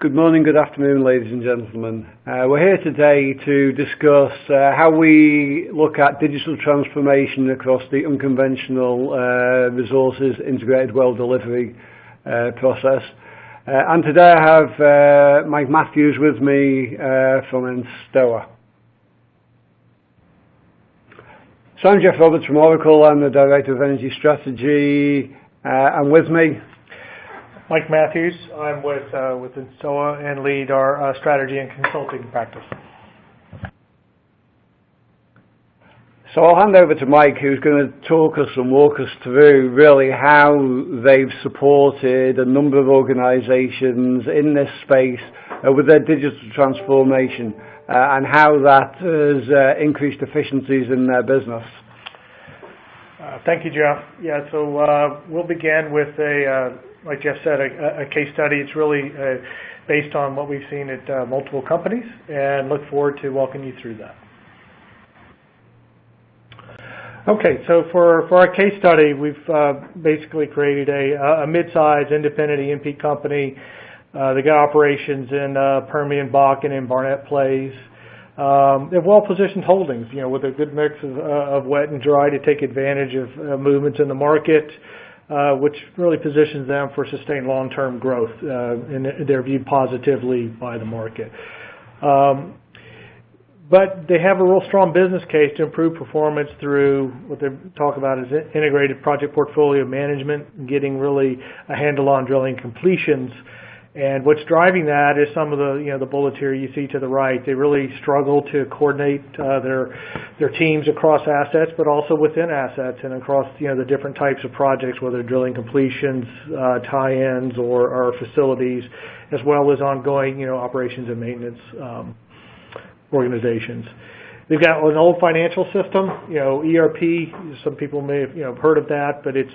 Good morning, good afternoon, ladies and gentlemen. We're here today to discuss how we look at digital transformation across the unconventional resources integrated well delivery process. And today I have Mike Matthews with me from Enstoa. So I'm Jeff Roberts from Oracle. I'm the Director of Energy Strategy. And with me, Mike Matthews. I'm with Enstoa and lead our strategy and consulting practice. So I'll hand over to Mike, who's going to talk us and walk us through really how they've supported a number of organisations in this space with their digital transformation and how that has increased efficiencies in their business. Thank you, Jeff. Yeah, so we'll begin with like Jeff said, a case study. It's really based on what we've seen at multiple companies, and look forward to walking you through that. Okay, so for our case study, we've basically created a mid-sized independent E&P company. They got operations in Permian, Bakken, and Barnett plays. They have well-positioned holdings, with a good mix of wet and dry to take advantage of movements in the market, which really positions them for sustained long-term growth, and they're viewed positively by the market. But they have a real strong business case to improve performance through what they talk about as integrated project portfolio management, getting really a handle on drilling completions. And what's driving that is some of the bullets here you see to the right. They really struggle to coordinate their teams across assets, but also within assets and across the different types of projects, whether drilling completions, tie-ins, or facilities, as well as ongoing operations and maintenance organizations. They've got an old financial system, ERP. Some people may have heard of that, but it's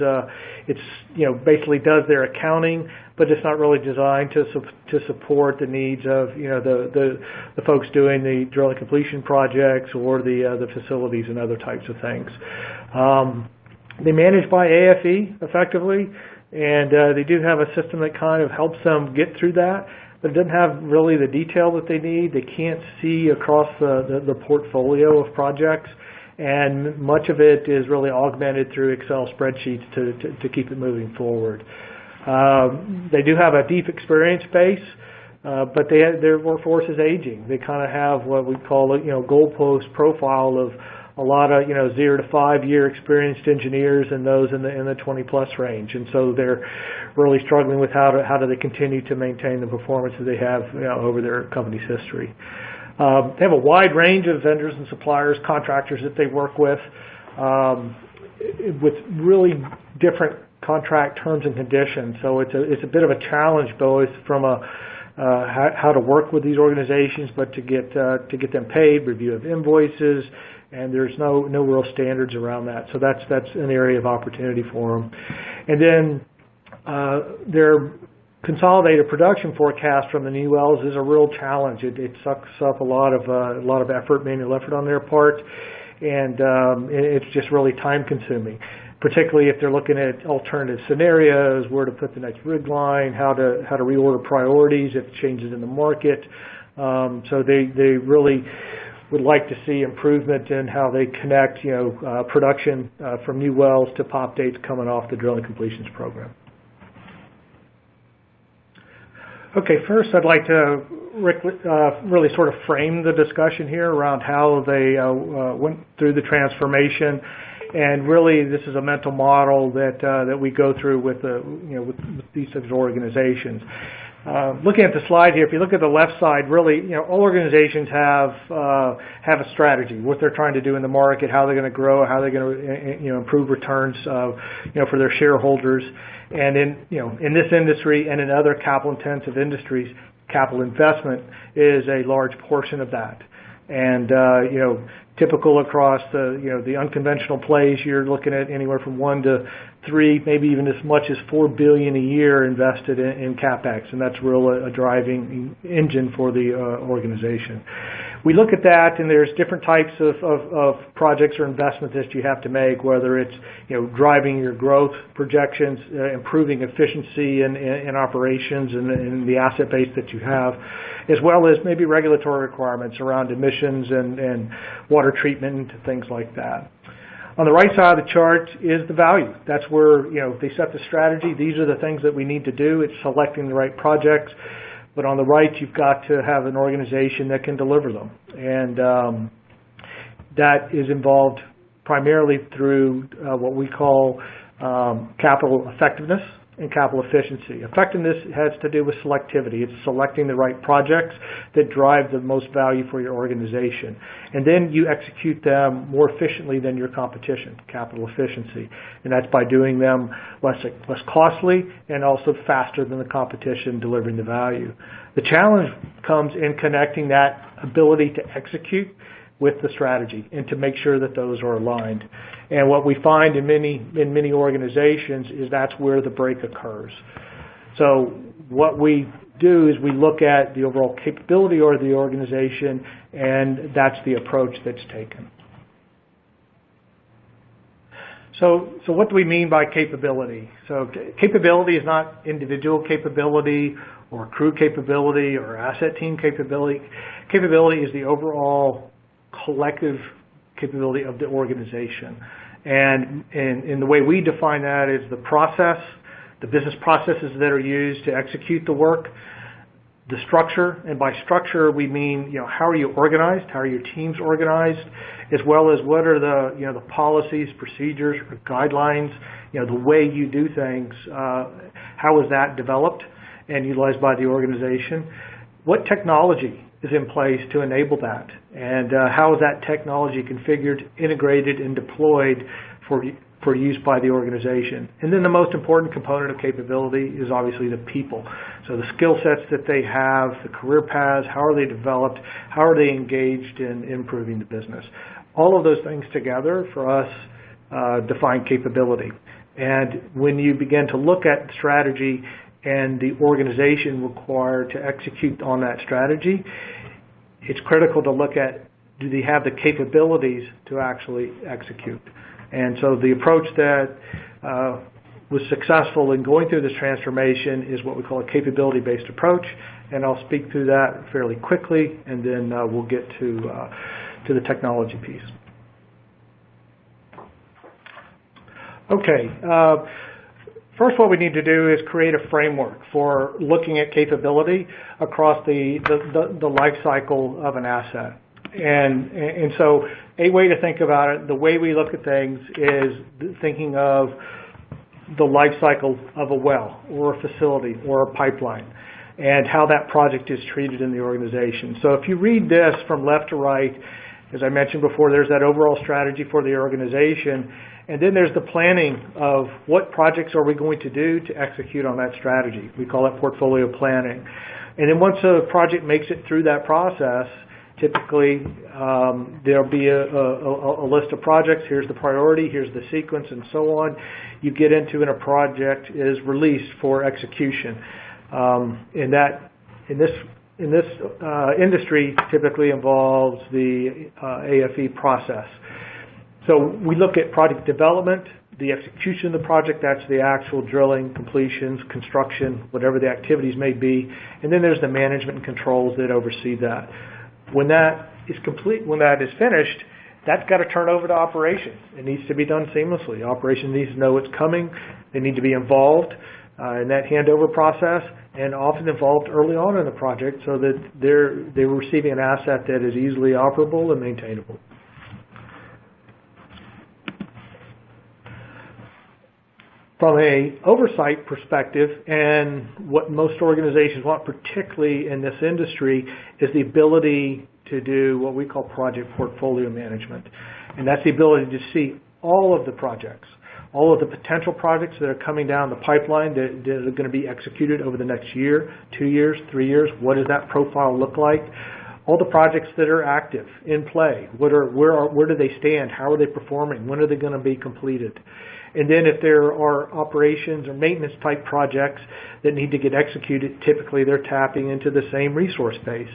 basically does their accounting, but it's not really designed to support the needs of the folks doing the drilling completion projects or the facilities and other types of things. They manage by AFE effectively, and they do have a system that kind of helps them get through that. But it doesn't have really the detail that they need. They can't see across the portfolio of projects, and much of it is really augmented through Excel spreadsheets to keep it moving forward. They do have a deep experience base, but their workforce is aging. They kind of have what we call goalpost profile of a lot of 0 to 5 year experienced engineers and those in the 20+ range, and so they're really struggling with how do they continue to maintain the performance that they have over their company's history. They have a wide range of vendors and suppliers, contractors that they work with really different contract terms and conditions. So it's a bit of a challenge both from how to work with these organizations, but to get them paid, review of invoices. And there's no real standards around that. So that's an area of opportunity for them. And then their consolidated production forecast from the new wells is a real challenge. It sucks up a lot of effort, manual effort on their part, and it's just really time consuming. Particularly if they're looking at alternative scenarios, where to put the next rig line, how to reorder priorities if changes in the market. So they really would like to see improvement in how they connect production from new wells to pop dates coming off the drilling completions program. Okay, first I'd like to really sort of frame the discussion here around how they went through the transformation, and really this is a mental model that we go through with these types of organizations. Looking at the slide here, if you look at the left side, really, all organizations have a strategy, what they're trying to do in the market, how they're going to grow, how they're going to improve returns, for their shareholders. And in this industry and in other capital-intensive industries, capital investment is a large portion of that. And typical across the unconventional plays, you're looking at anywhere from $1 to 3, maybe even as much as $4 billion a year invested in CapEx, and that's really a driving engine for the organization. We look at that, and there's different types of projects or investments that you have to make, whether it's driving your growth projections, improving efficiency in operations and in the asset base that you have, as well as maybe regulatory requirements around emissions and water treatment and things like that. On the right side of the chart is the value. That's where they set the strategy. These are the things that we need to do. It's selecting the right projects. But on the right, you've got to have an organization that can deliver them. And that is involved primarily through what we call capital effectiveness and capital efficiency. Effectiveness has to do with selectivity. It's selecting the right projects that drive the most value for your organization. And then you execute them more efficiently than your competition, capital efficiency. And that's by doing them less costly and also faster than the competition, delivering the value. The challenge comes in connecting that ability to execute with the strategy and to make sure that those are aligned. And what we find in many organizations is that's where the break occurs. So what we do is we look at the overall capability of the organization, and that's the approach that's taken. So what do we mean by capability? So capability is not individual capability or crew capability or asset team capability. Capability is the overall collective capability of the organization. And the way we define that is the process, the business processes that are used to execute the work, the structure, and by structure we mean how are you organized, how are your teams organized, as well as what are the policies, procedures, or guidelines, the way you do things, how is that developed and utilized by the organization, what technology is in place to enable that, and how is that technology configured, integrated, and deployed for use by the organization. And then the most important component of capability is obviously the people. So the skill sets that they have, the career paths, how are they developed, how are they engaged in improving the business. All of those things together for us define capability. And when you begin to look at strategy and the organization required to execute on that strategy, it's critical to look at, do they have the capabilities to actually execute? And so the approach that was successful in going through this transformation is what we call a capability-based approach, and I'll speak through that fairly quickly, and then we'll get to the technology piece. Okay. First, what we need to do is create a framework for looking at capability across the life cycle of an asset. And so a way to think about it, the way we look at things is thinking of the life cycle of a well or a facility or a pipeline and how that project is treated in the organization. So if you read this from left to right, as I mentioned before, there's that overall strategy for the organization. And then there's the planning of what projects are we going to do to execute on that strategy. We call it portfolio planning. And then once a project makes it through that process, typically there'll be a list of projects. Here's the priority, here's the sequence, and so on. You get into and a project is released for execution. In this industry typically involves the AFE process. So we look at project development, the execution of the project, that's the actual drilling, completions, construction, whatever the activities may be, and then there's the management and controls that oversee that. When that is complete, when that is finished, that's got to turn over to operations. It needs to be done seamlessly. Operations needs to know what's coming. They need to be involved in that handover process, and often involved early on in the project so that they're receiving an asset that is easily operable and maintainable. From an oversight perspective, and what most organizations want, particularly in this industry, is the ability to do what we call project portfolio management. And that's the ability to see all of the projects, all of the potential projects that are coming down the pipeline that are going to be executed over the next year, 2 years, 3 years. What does that profile look like? all the projects that are active, in play. Where do they stand? How are they performing? When are they going to be completed? And then if there are operations or maintenance type projects that need to get executed, typically they're tapping into the same resource base.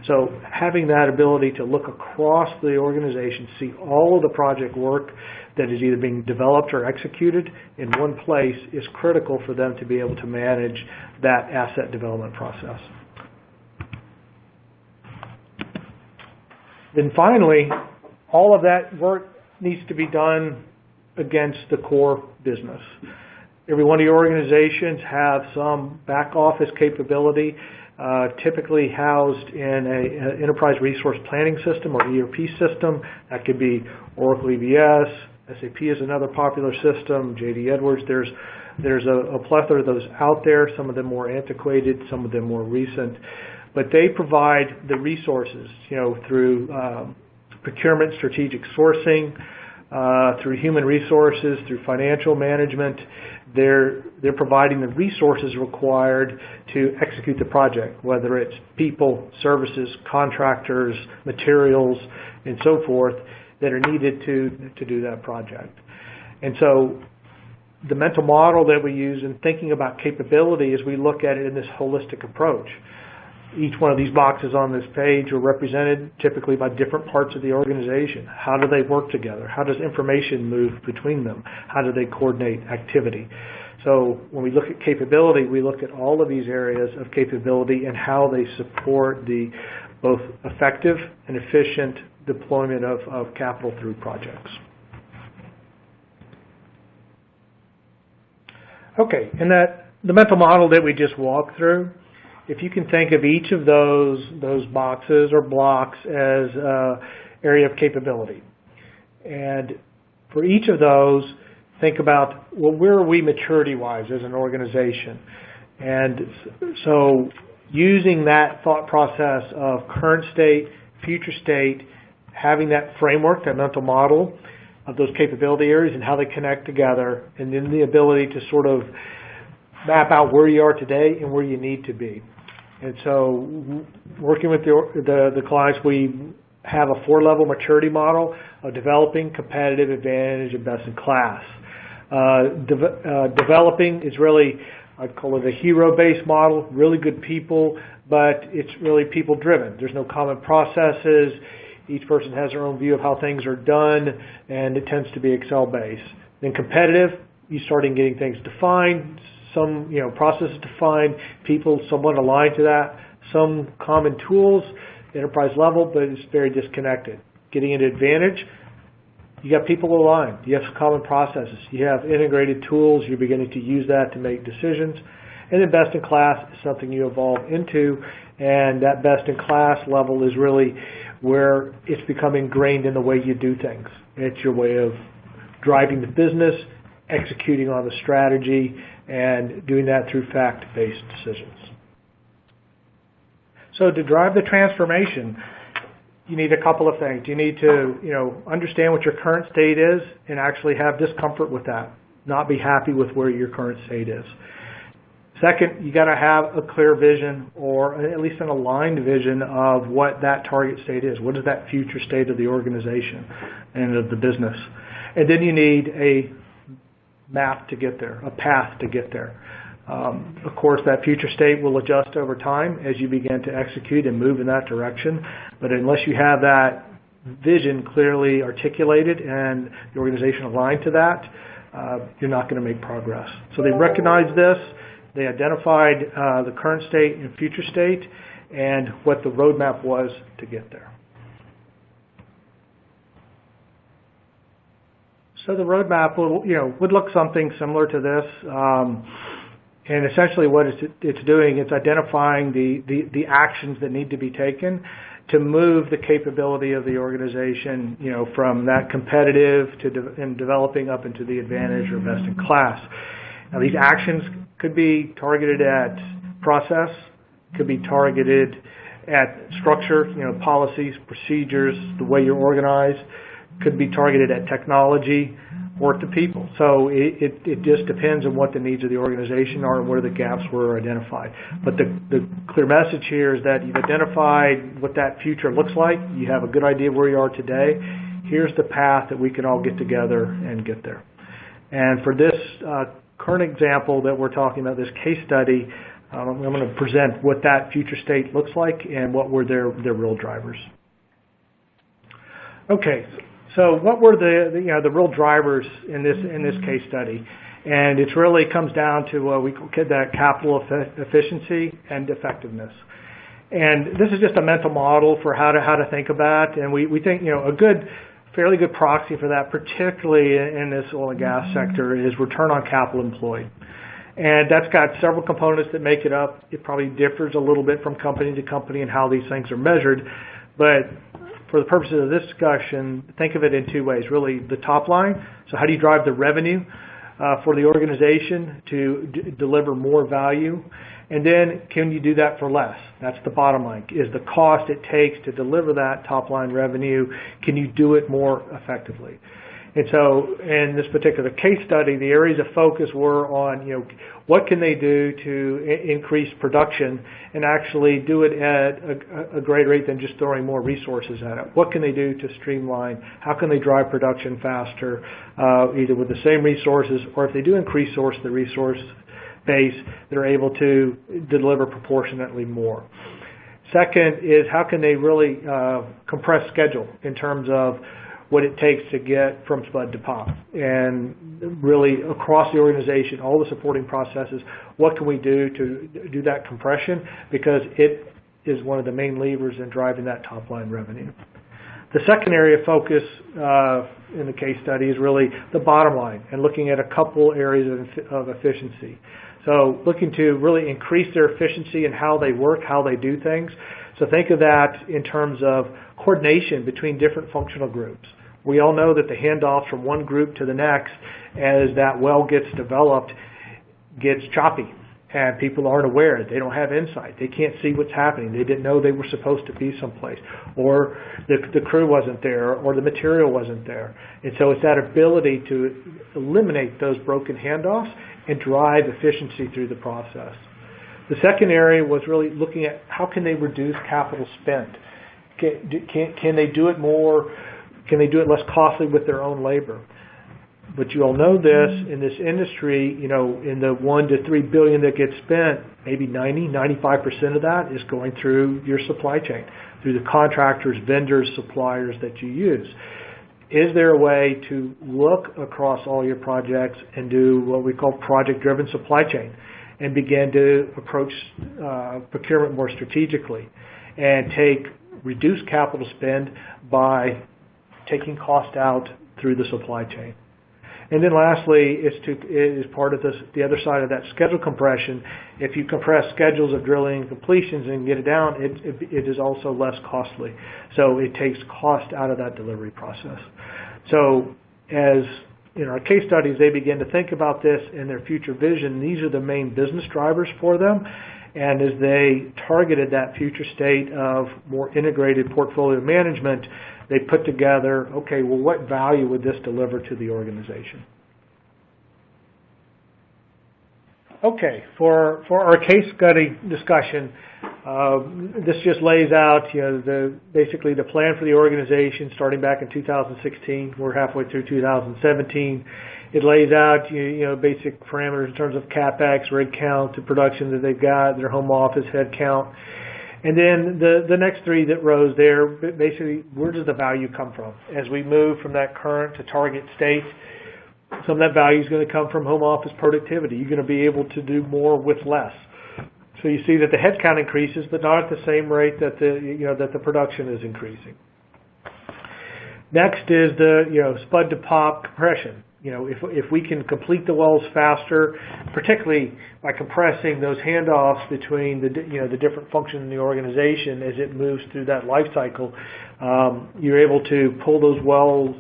So having that ability to look across the organization, see all of the project work that is either being developed or executed in one place is critical for them to be able to manage that asset development process. Then finally, all of that work needs to be done against the core business. Every one of your organizations have some back office capability, typically housed in an enterprise resource planning system or ERP system. That could be Oracle EBS, SAP is another popular system, JD Edwards. There's a plethora of those out there, some of them more antiquated, some of them more recent. But they provide the resources, through procurement, strategic sourcing, through human resources, through financial management. They're providing the resources required to execute the project, whether it's people, services, contractors, materials, and so forth that are needed to do that project. And so the mental model that we use in thinking about capability is we look at it in this holistic approach. Each one of these boxes on this page are represented typically by different parts of the organization. How do they work together? How does information move between them? How do they coordinate activity? So when we look at capability, we look at all of these areas of capability and how they support the both effective and efficient deployment of capital through projects. Okay, and the mental model that we just walked through, if you can think of each of those boxes or blocks as an area of capability. And for each of those, think about, well, where are we maturity-wise as an organization? And so using that thought process of current state, future state, having that framework, that mental model of those capability areas and how they connect together, and then the ability to sort of map out where you are today and where you need to be. And so working with the clients, we have a 4-level maturity model of developing, competitive, advantage, and best in class. Developing is really, I'd call it a hero-based model, really good people, but it's really people-driven. There's no common processes. Each person has their own view of how things are done, and it tends to be Excel-based. Then competitive, you start in getting things defined, some processes defined, people somewhat aligned to that, some common tools, enterprise level, but it's very disconnected. Getting into advantage, you got people aligned, you have some common processes, you have integrated tools, you're beginning to use that to make decisions. And then best in class is something you evolve into, and that best in class level is really where it's become ingrained in the way you do things. It's your way of driving the business, executing on the strategy, and doing that through fact-based decisions. So to drive the transformation, you need a couple of things. You need to, understand what your current state is and actually have discomfort with that, not be happy with where your current state is. Second, you got to have a clear vision, or at least an aligned vision of what that target state is. What is that future state of the organization and of the business? And then you need a map to get there, a path to get there. Of course, that future state will adjust over time as you begin to execute and move in that direction. But unless you have that vision clearly articulated and the organization aligned to that, you're not going to make progress. So they recognized this. They identified the current state and future state and what the roadmap was to get there. So the roadmap would look something similar to this. And essentially what it's doing, it's identifying the actions that need to be taken to move the capability of the organization, from that competitive and developing up into the advantage or best in class. Now these actions could be targeted at process, could be targeted at structure, policies, procedures, the way you're organized, could be targeted at technology, or to people. So it just depends on what the needs of the organization are and where the gaps were identified. But the clear message here is that you've identified what that future looks like. You have a good idea of where you are today. Here's the path that we can all get together and get there. And for this current example that we're talking about, this case study, I'm going to present what that future state looks like and what were their real drivers. Okay, so what were the real drivers in this case study? And it really comes down to what we call that capital efficiency and effectiveness. And this is just a mental model for how to think about it. And we think a fairly good proxy for that, particularly in this oil and gas sector, is return on capital employed. And that's got several components that make it up. It probably differs a little bit from company to company and how these things are measured. But for the purposes of this discussion, think of it in two ways. Really, the top line. So how do you drive the revenue for the organization to deliver more value? And then can you do that for less? That's the bottom line. Is the cost it takes to deliver that top line revenue, can you do it more effectively? And so in this particular case study, the areas of focus were on, what can they do to increase production and actually do it at a greater rate than just throwing more resources at it? What can they do to streamline? How can they drive production faster, either with the same resources, or if they do increase the resource base, they're able to deliver proportionately more. Second is how can they really compress schedule in terms of what it takes to get from spud to pop, and really across the organization, all the supporting processes, what can we do to do that compression, because it is one of the main levers in driving that top line revenue. The second area of focus in the case study is really the bottom line and looking at a couple areas of efficiency. So looking to really increase their efficiency in how they work, how they do things. So think of that in terms of coordination between different functional groups. We all know that the handoffs from one group to the next, as that well gets developed, gets choppy, and people aren't aware. They don't have insight. They can't see what's happening. They didn't know they were supposed to be someplace, or the crew wasn't there, or the material wasn't there. And so it's that ability to eliminate those broken handoffs and drive efficiency through the process. The second area was really looking at how can they reduce capital spent. Can they do it more? Can they do it less costly with their own labor? But you all know this, in this industry, in the $1 to $3 billion that gets spent, maybe 95% of that is going through your supply chain, through the contractors, vendors, suppliers that you use. Is there a way to look across all your projects and do what we call project-driven supply chain and begin to approach procurement more strategically and reduce capital spend by taking cost out through the supply chain? And then lastly, is part of the other side of that schedule compression. If you compress schedules of drilling and completions and get it down, it is also less costly. So it takes cost out of that delivery process. So as in our case studies, they begin to think about this in their future vision. These are the main business drivers for them. And as they targeted that future state of more integrated portfolio management, they put together, okay, well, what value would this deliver to the organization? Okay, for our case study discussion, this just lays out, basically the plan for the organization starting back in 2016. We're halfway through 2017. It lays out, basic parameters in terms of CapEx, rig count, the production that they've got, their home office head count. And then the next three that rows there, basically, where does the value come from? As we move from that current to target state, some of that value is going to come from home office productivity. You're going to be able to do more with less. So you see that the headcount increases, but not at the same rate that the production is increasing. Next is the spud to pop compression. If we can complete the wells faster, particularly by compressing those handoffs between the different functions in the organization as it moves through that life cycle, you're able to pull those well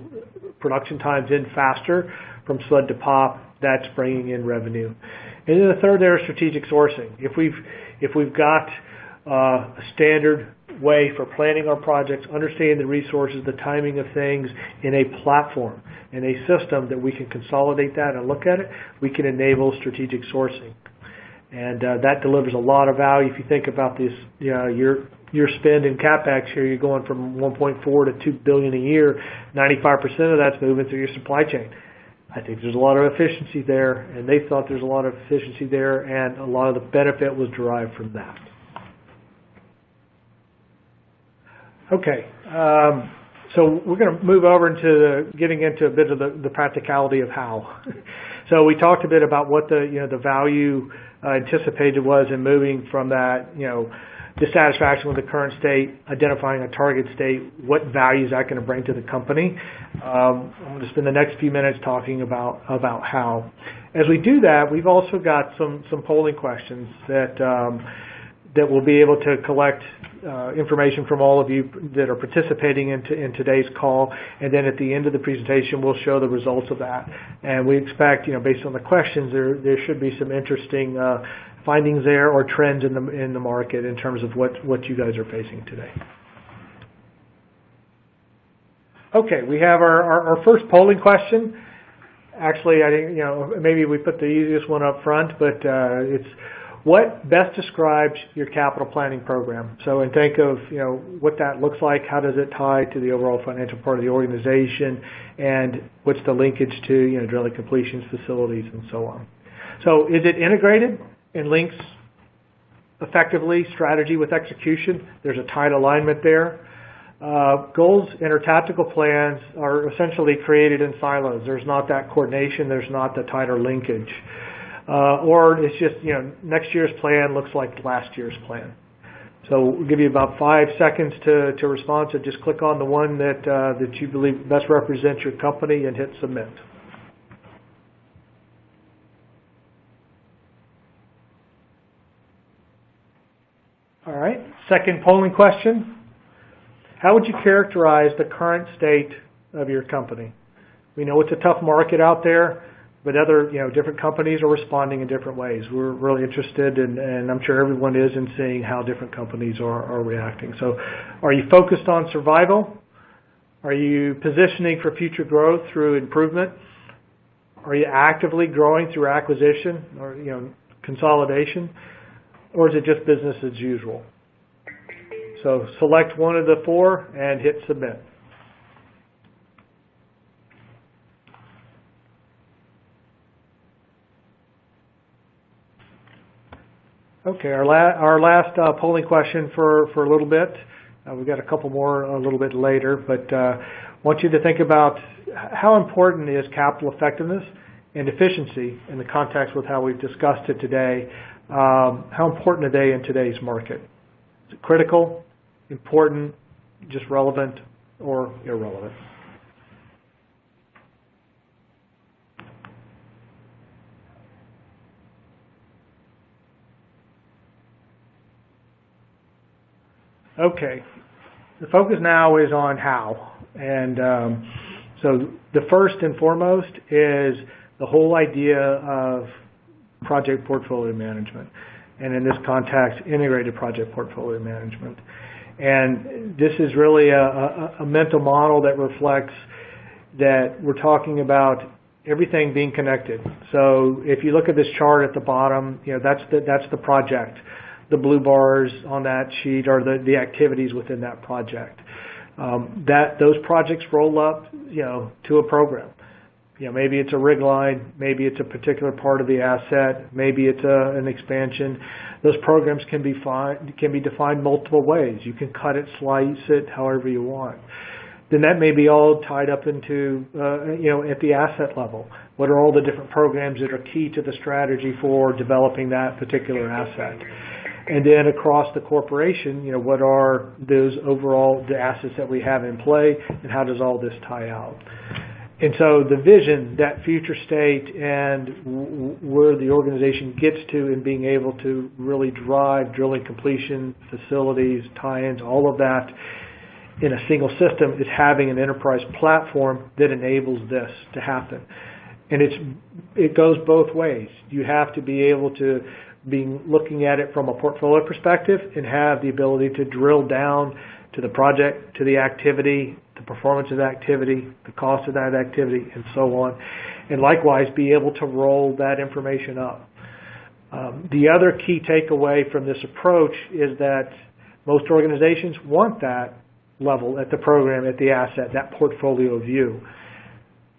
production times in faster from spud to pop. That's bringing in revenue. And then the third there is strategic sourcing. If we've got a standard way for planning our projects, understanding the resources, the timing of things in a platform, in a system that we can consolidate that and look at it. We can enable strategic sourcing. And that delivers a lot of value. If you think about this, your spend in CapEx here, you're going from 1.4 to 2 billion a year. 95% of that's moving through your supply chain. I think there's a lot of efficiency there, and they thought there's a lot of efficiency there, and a lot of the benefit was derived from that. Okay, so we're going to move over into getting into a bit of the practicality of how. So we talked a bit about what the value anticipated was in moving from that dissatisfaction with the current state, identifying a target state, what value is that going to bring to the company. I'm going to spend the next few minutes talking about how. As we do that, we've also got some polling questions that we'll be able to collect information from all of you that are participating in today's call, and then at the end of the presentation we'll show the results of that. And we expect, based on the questions, there should be some interesting findings there or trends in the market in terms of what you guys are facing today. Okay, we have our first polling question. Actually, I think maybe we put the easiest one up front, but it's what best describes your capital planning program. So, and think of what that looks like. How does it tie to the overall financial part of the organization, and what's the linkage to drilling completions, facilities, and so on. So, is it integrated and links effectively strategy with execution? There's a tight alignment there. Goals and our tactical plans are essentially created in silos. There's not that coordination. There's not the tighter linkage. Or it's just, next year's plan looks like last year's plan. So we'll give you about 5 seconds to respond. So just click on the one that you believe best represents your company and hit submit. All right, second polling question. How would you characterize the current state of your company? We know it's a tough market out there, but other, different companies are responding in different ways. We're really interested, and I'm sure everyone is, in seeing how different companies are reacting. So are you focused on survival? Are you positioning for future growth through improvement? Are you actively growing through acquisition or, consolidation? Or is it just business as usual? So select one of the 4 and hit submit. Okay, our last polling question for a little bit. We've got a couple more a little bit later, but I want you to think about how important is capital effectiveness and efficiency in the context with how we've discussed it today. How important are they in today's market? Is it critical, important, just relevant, or irrelevant? Okay, the focus now is on how. And so the first and foremost is the whole idea of project portfolio management, and in this context, integrated project portfolio management. And this is really a mental model that reflects that we're talking about everything being connected. So if you look at this chart at the bottom, that's the project. The blue bars on that sheet are the activities within that project. Those projects roll up, to a program. Maybe it's a rig line, maybe it's a particular part of the asset, maybe it's an expansion. Those programs can be defined multiple ways. You can cut it, slice it, however you want. Then that may be all tied up into, at the asset level. What are all the different programs that are key to the strategy for developing that particular asset? And then across the corporation, what are those overall, the assets that we have in play, and how does all this tie out? And so the vision, that future state, and where the organization gets to in being able to really drive drilling completion, facilities, tie-ins, all of that in a single system, is having an enterprise platform that enables this to happen. And it goes both ways. You have to be able to looking at it from a portfolio perspective and have the ability to drill down to the project, to the activity, the performance of the activity, the cost of that activity, and so on. And likewise, be able to roll that information up. The other key takeaway from this approach is that most organizations want that level at the program, at the asset, that portfolio view.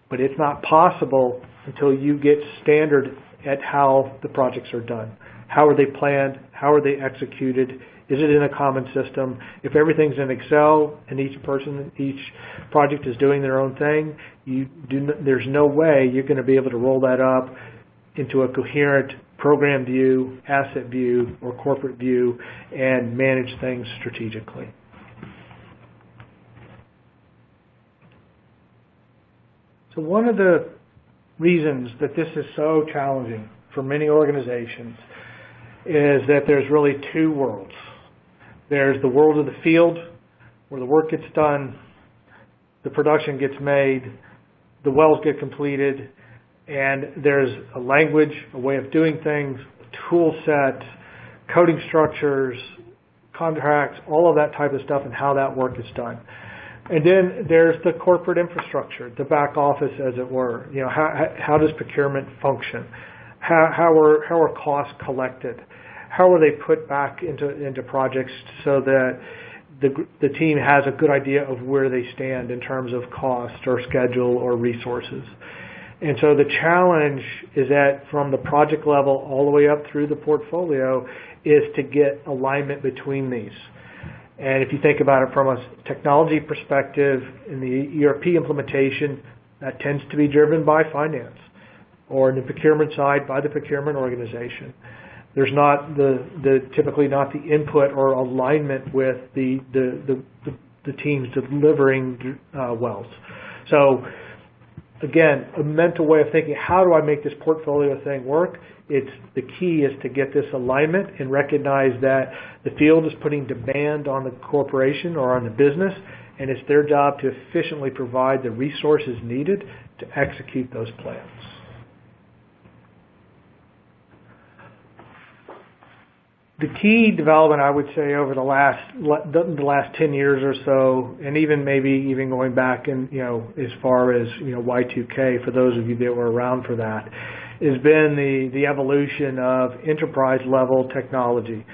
But it's not possible until you get standard at how the projects are done. How are they planned? How are they executed? Is it in a common system? If everything's in Excel and each project is doing their own thing, there's no way you're going to be able to roll that up into a coherent program view, asset view, or corporate view and manage things strategically. So one of the reasons that this is so challenging for many organizations is that there's really two worlds. There's the world of the field, where the work gets done, the production gets made, the wells get completed, and there's a language, a way of doing things, a tool set, coding structures, contracts, all of that type of stuff and how that work is done. And then there's the corporate infrastructure, the back office, as it were. You know, how does procurement function? How are costs collected? How are they put back into projects so that the team has a good idea of where they stand in terms of cost or schedule or resources? And so the challenge is that from the project level all the way up through the portfolio is to get alignment between these. And if you think about it from a technology perspective, in the ERP implementation, that tends to be driven by finance, or in the procurement side by the procurement organization. There's not typically not the input or alignment with the teams delivering wells. So again, a mental way of thinking, how do I make this portfolio thing work? The key is to get this alignment and recognize that the field is putting demand on the corporation or on the business, and it's their job to efficiently provide the resources needed to execute those plans. The key development, I would say, over the last 10 years or so, and maybe going back and as far as Y2K, for those of you that were around for that, has been the evolution of enterprise level technology.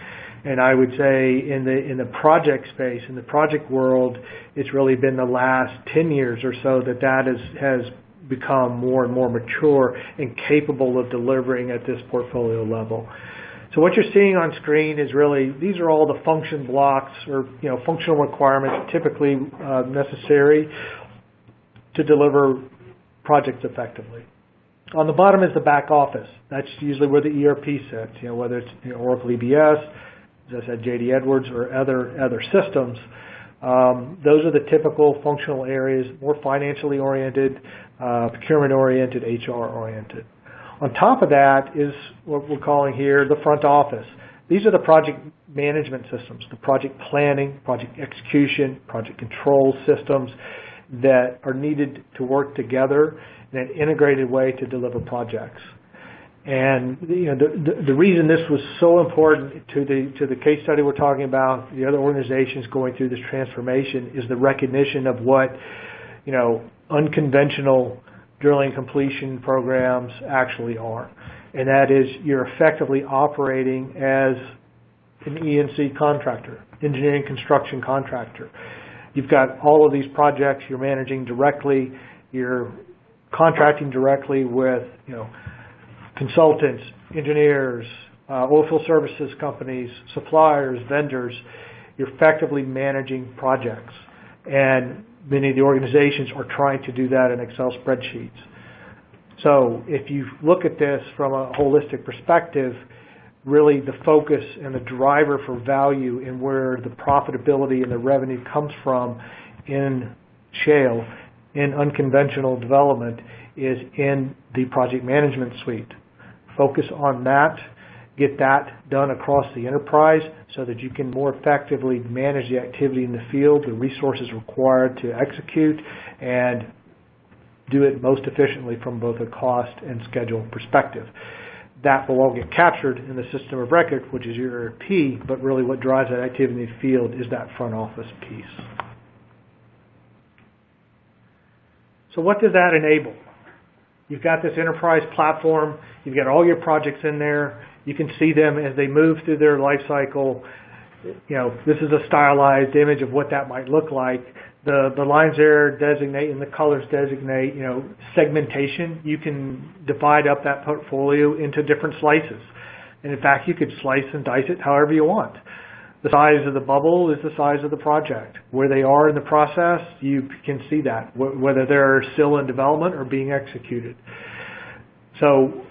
And I would say in the project space, in the project world, it's really been the last 10 years or so that has become more and more mature and capable of delivering at this portfolio level. So what you're seeing on screen is really, these are all the function blocks or functional requirements typically necessary to deliver projects effectively. On the bottom is the back office. That's usually where the ERP sits, whether it's Oracle EBS, as I said, JD Edwards, or other systems. Those are the typical functional areas, more financially oriented, procurement oriented, HR oriented. On top of that is what we're calling here the front office. These are the project management systems, the project planning, project execution, project control systems that are needed to work together in an integrated way to deliver projects. And the reason this was so important to the case study we're talking about, the other organizations going through this transformation, is the recognition of what unconventional drilling completion programs actually are. And that is, you're effectively operating as an E&C contractor, engineering construction contractor. You've got all of these projects you're managing directly, you're contracting directly with consultants, engineers, oilfield services companies, suppliers, vendors. You're effectively managing projects. And many of the organizations are trying to do that in Excel spreadsheets. So if you look at this from a holistic perspective, really the focus and the driver for value and where the profitability and the revenue comes from in shale, in unconventional development, is in the project management suite. Focus on that, get that done across the enterprise so that you can more effectively manage the activity in the field, the resources required to execute, and do it most efficiently from both a cost and schedule perspective. that will all get captured in the system of record, which is your ERP, but really what drives that activity in the field is that front office piece. So what does that enable? You've got this enterprise platform, you've got all your projects in there, you can see them as they move through their life cycle. This is a stylized image of what that might look like. The lines there designate and the colors designate, segmentation. You can divide up that portfolio into different slices. And in fact, you could slice and dice it however you want. The size of the bubble is the size of the project. Where they are in the process, you can see that, whether they're still in development or being executed. So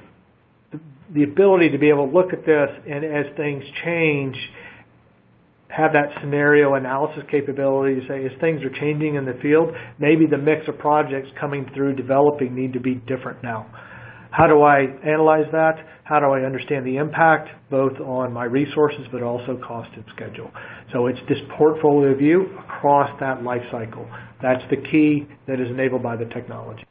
the ability to be able to look at this and as things change, have that scenario analysis capability to say, as things are changing in the field, maybe the mix of projects coming through developing need to be different now. How do I analyze that? How do I understand the impact, both on my resources, but also cost and schedule? So it's this portfolio view across that life cycle. That's the key that is enabled by the technology.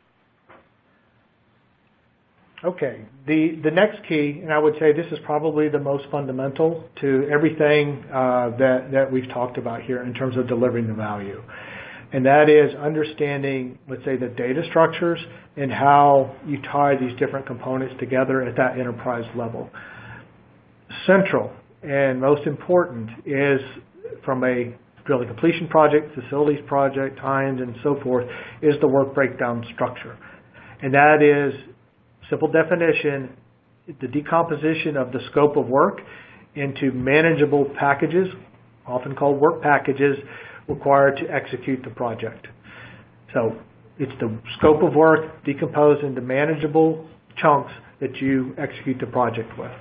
Okay, the next key, and I would say this is probably the most fundamental to everything that we've talked about here in terms of delivering the value. And that is understanding, let's say, the data structures and how you tie these different components together at that enterprise level. Central and most important is from a drilling completion project, facilities project, times, and so forth, is the work breakdown structure. And that is, simple definition, the decomposition of the scope of work into manageable packages, often called work packages, required to execute the project. So it's the scope of work decomposed into manageable chunks that you execute the project with.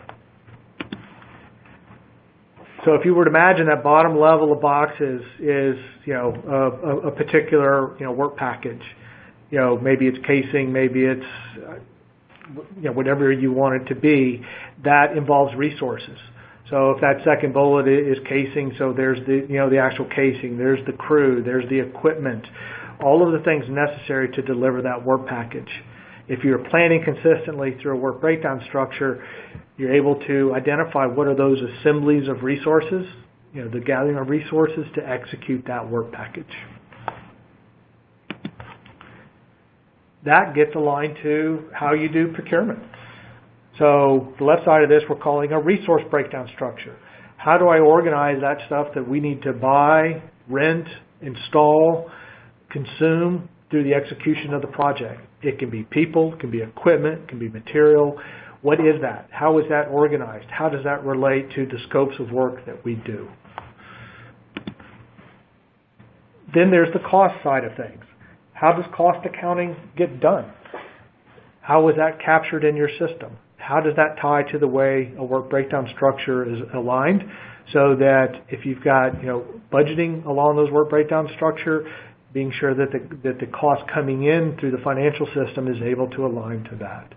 So if you were to imagine that bottom level of boxes is a particular work package, maybe it's casing, maybe it's whatever you want it to be, that involves resources. So if that second bullet is casing, so there's the actual casing, there's the crew, there's the equipment, all of the things necessary to deliver that work package. If you're planning consistently through a work breakdown structure, you're able to identify what are those assemblies of resources, the gathering of resources to execute that work package. That gets aligned to how you do procurement. So the left side of this we're calling a resource breakdown structure. How do I organize that stuff that we need to buy, rent, install, consume through the execution of the project? It can be people, it can be equipment, it can be material. What is that? How is that organized? How does that relate to the scopes of work that we do? Then there's the cost side of things. How does cost accounting get done? How is that captured in your system? How does that tie to the way a work breakdown structure is aligned so that if you've got budgeting along those work breakdown structure, being sure that the cost coming in through the financial system is able to align to that.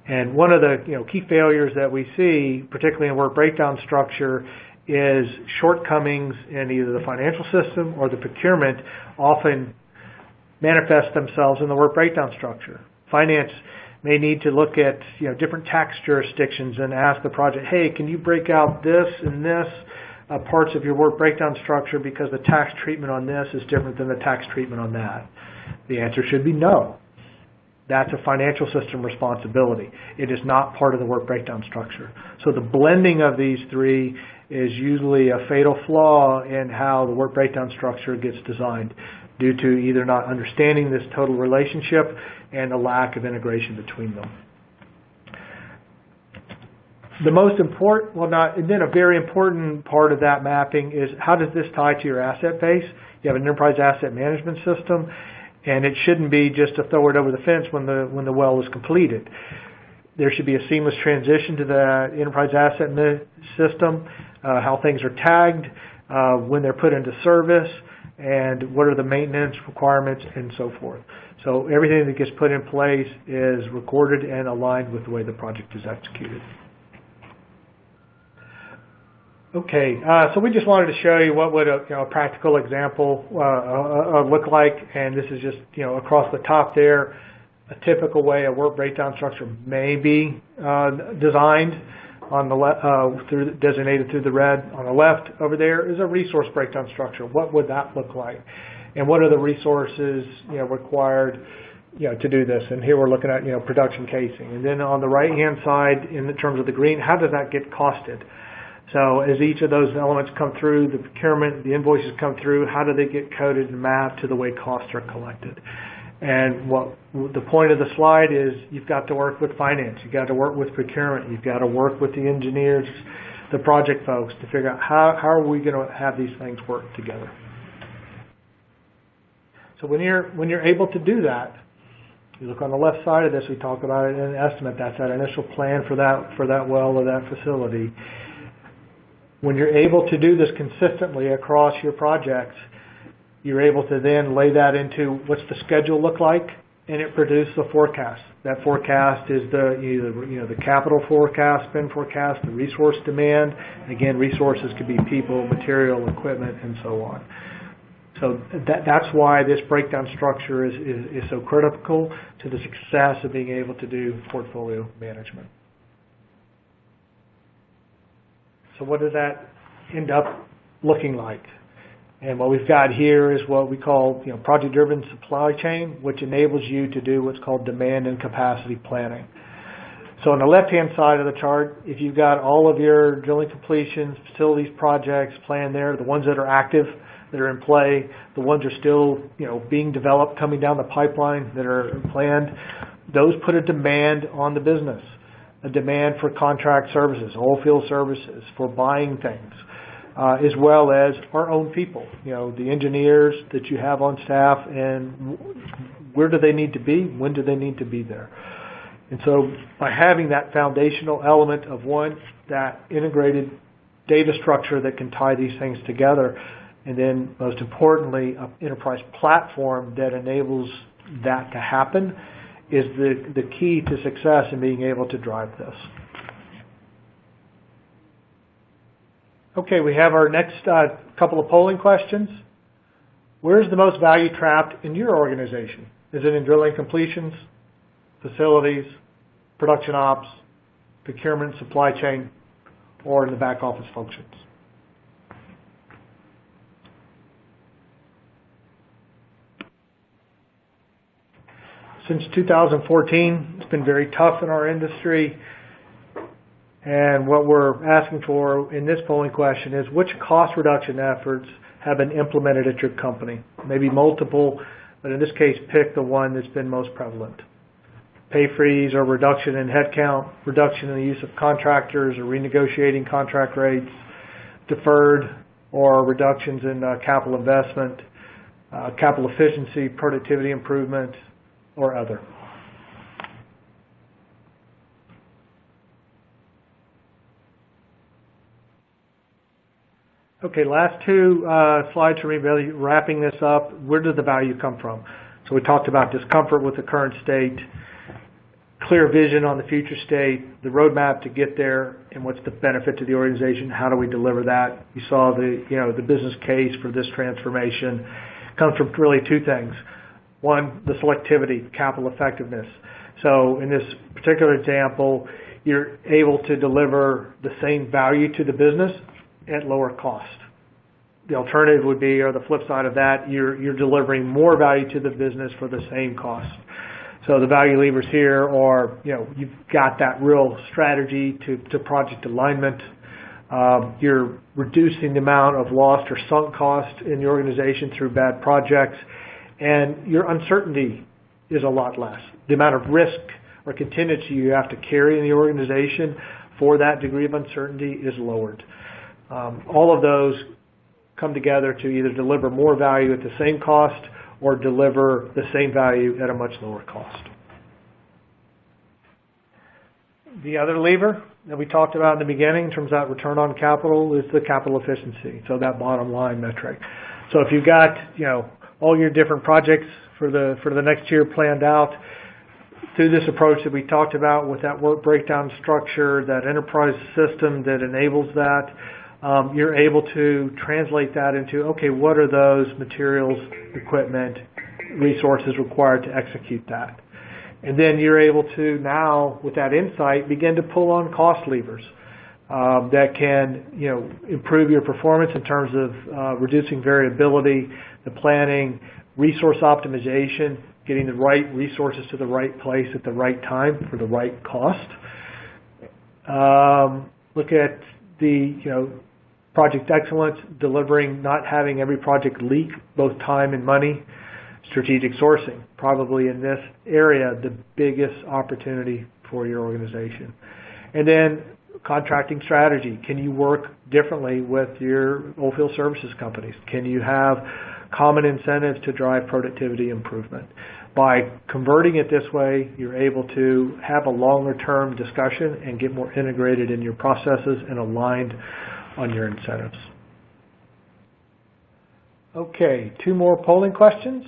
And one of the key failures that we see, particularly in work breakdown structure, is shortcomings in either the financial system or the procurement often manifest themselves in the work breakdown structure. Finance may need to look at different tax jurisdictions and ask the project, hey, can you break out this and this parts of your work breakdown structure because the tax treatment on this is different than the tax treatment on that? The answer should be no. That's a financial system responsibility. It is not part of the work breakdown structure. So the blending of these three is usually a fatal flaw in how the work breakdown structure gets designed, due to either not understanding this total relationship and a lack of integration between them. The most important, and then a very important part of that mapping is how does this tie to your asset base? You have an enterprise asset management system, and it shouldn't be just to throw it over the fence when the well is completed. There should be a seamless transition to the enterprise asset system, how things are tagged, when they're put into service, and what are the maintenance requirements and so forth. So everything that gets put in place is recorded and aligned with the way the project is executed. Okay, so we just wanted to show you what would a practical example look like, and this is just across the top there. a typical way a work breakdown structure may be designed on the designated through the red. On the left over there is a resource breakdown structure. What would that look like? And what are the resources required to do this? And here we're looking at production casing. And then on the right hand side, in terms of the green, how does that get costed? So as each of those elements come through, the procurement, the invoices come through, how do they get coded and mapped to the way costs are collected? And what the point of the slide is, you've got to work with finance, you've got to work with procurement, you've got to work with the engineers, the project folks to figure out how are we going to have these things work together. So when you're able to do that, you look on the left side of this, we talk about it in an estimate. That's that initial plan for that well or that facility. When you're able to do this consistently across your projects, you're able to then lay that into what's the schedule look like, and it produces a forecast. That forecast is the capital forecast, spend forecast, the resource demand. Again, resources could be people, material, equipment, and so on. So that's why this breakdown structure is so critical to the success of being able to do portfolio management. So what does that end up looking like? And what we've got here is what we call project-driven supply chain, which enables you to do what's called demand and capacity planning. So on the left-hand side of the chart, if you've got all of your drilling completions, facilities, projects planned there, the ones that are active, that are in play, the ones are still being developed, coming down the pipeline that are planned, those put a demand on the business, a demand for contract services, oil field services, for buying things, as well as our own people, the engineers that you have on staff, and where do they need to be, when do they need to be there. And so by having that foundational element of one, that integrated data structure that can tie these things together, and then most importantly, an enterprise platform that enables that to happen, is the key to success in being able to drive this. Okay, we have our next couple of polling questions. Where's the most value trapped in your organization? Is it in drilling completions, facilities, production ops, procurement, supply chain, or in the back office functions? Since 2014, it's been very tough in our industry. And what we're asking for in this polling question is, which cost reduction efforts have been implemented at your company? Maybe multiple, but in this case, pick the one that's been most prevalent. Pay freeze or reduction in headcount, reduction in the use of contractors or renegotiating contract rates, deferred or reductions in capital investment, capital efficiency, productivity improvement, or other. Okay, last two slides for me, really wrapping this up. Where did the value come from? So we talked about discomfort with the current state, clear vision on the future state, the roadmap to get there, and what's the benefit to the organization, how do we deliver that? You saw the business case for this transformation comes from really two things. One, the selectivity, capital effectiveness. So in this particular example, you're able to deliver the same value to the business at lower cost. The alternative would be, or the flip side of that, you're delivering more value to the business for the same cost. So the value levers here are, you've got that real strategy to project alignment. You're reducing the amount of lost or sunk cost in the organization through bad projects, and your uncertainty is a lot less. The amount of risk or contingency you have to carry in the organization for that degree of uncertainty is lowered. All of those come together to either deliver more value at the same cost or deliver the same value at a much lower cost. The other lever that we talked about in the beginning in terms of that return on capital is the capital efficiency, so that bottom line metric. So if you've got all your different projects for the next year planned out, through this approach that we talked about with that work breakdown structure, that enterprise system that enables that, you're able to translate that into, okay, what are those materials, equipment, resources required to execute that? And then you're able to now, with that insight, begin to pull on cost levers that can, improve your performance in terms of reducing variability, the planning, resource optimization, getting the right resources to the right place at the right time for the right cost. Look at the, project excellence, delivering, not having every project leak both time and money. Strategic sourcing, probably in this area, the biggest opportunity for your organization. And then contracting strategy. Can you work differently with your oilfield services companies? Can you have common incentives to drive productivity improvement? By converting it this way, you're able to have a longer-term discussion and get more integrated in your processes and aligned on your incentives. Okay, 2 more polling questions.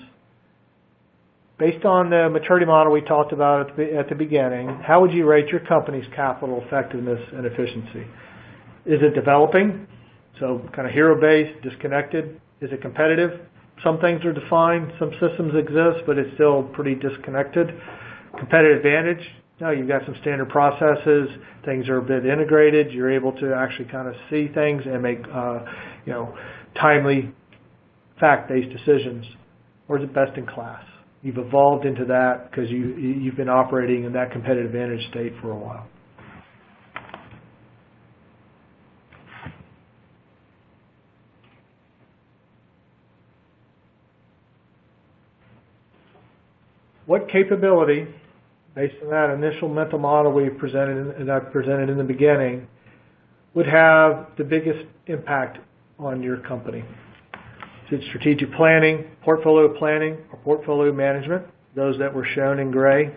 Based on the maturity model we talked about at the beginning, how would you rate your company's capital effectiveness and efficiency? Is it developing? So kind of hero-based, disconnected. Is it competitive? Some things are defined, some systems exist, but it's still pretty disconnected. Competitive advantage? No, you've got some standard processes. Things are a bit integrated. You're able to actually kind of see things and make, timely, fact-based decisions. Or is it best in class? You've evolved into that because you've been operating in that competitive advantage state for a while. What capability, based on that initial mental model we presented and I presented in the beginning, would have the biggest impact on your company? Is it strategic planning, portfolio planning, or portfolio management, those that were shown in gray?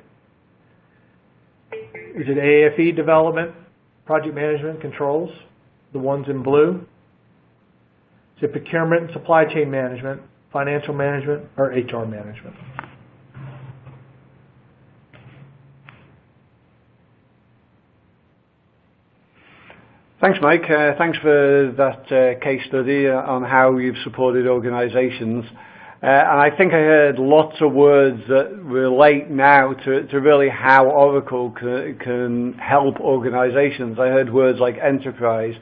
Is it AFE development, project management controls, the ones in blue? Is it procurement and supply chain management, financial management, or HR management? Thanks, Mike. Thanks for that case study on how you've supported organizations. And I think I heard lots of words that relate now to really how Oracle can help organizations. I heard words like enterprise,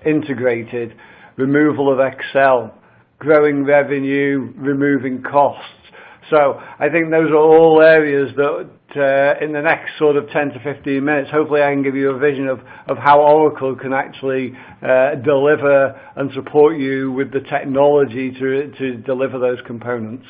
integrated, removal of Excel, growing revenue, removing costs. So I think those are all areas that in the next sort of 10 to 15 minutes, hopefully I can give you a vision of how Oracle can actually deliver and support you with the technology to deliver those components.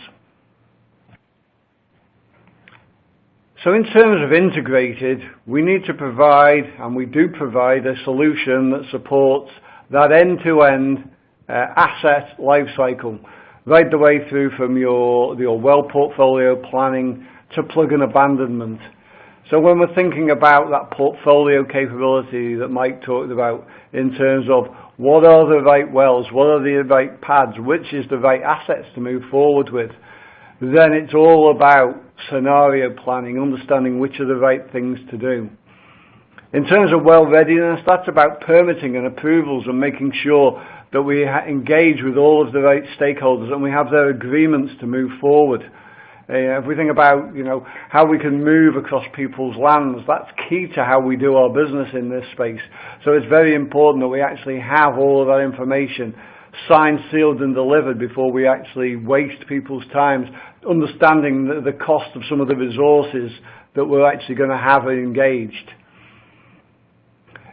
So in terms of integrated, we need to provide, and we do provide, a solution that supports that end-to-end asset lifecycle, right the way through from your well portfolio planning to plug and abandonment. So when we're thinking about that portfolio capability that Mike talked about in terms of what are the right wells, what are the right pads, which is the right assets to move forward with, then it's all about scenario planning, understanding which are the right things to do. In terms of well readiness, that's about permitting and approvals and making sure that we engage with all of the right stakeholders and we have their agreements to move forward. If we think about, how we can move across people's lands, that's key to how we do our business in this space. So it's very important that we actually have all of that information signed, sealed and delivered before we actually waste people's times, understanding the cost of some of the resources that we're actually going to have engaged.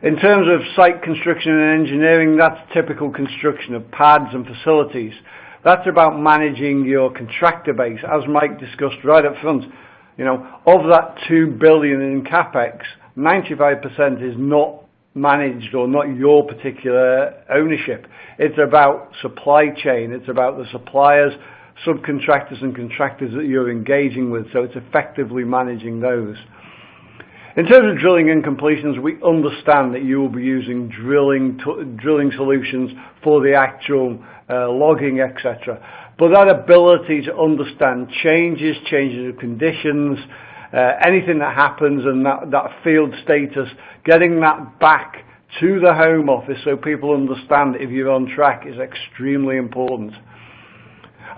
In terms of site construction and engineering, that's typical construction of pads and facilities. That's about managing your contractor base. As Mike discussed right up front, of that $2 billion in CapEx, 95% is not managed or not your particular ownership. It's about supply chain. It's about the suppliers, subcontractors and contractors that you're engaging with. So it's effectively managing those. In terms of drilling and completions, we understand that you will be using drilling solutions for the actual logging, etc. But that ability to understand changes of conditions, anything that happens and that field status, getting that back to the home office so people understand if you're on track is extremely important.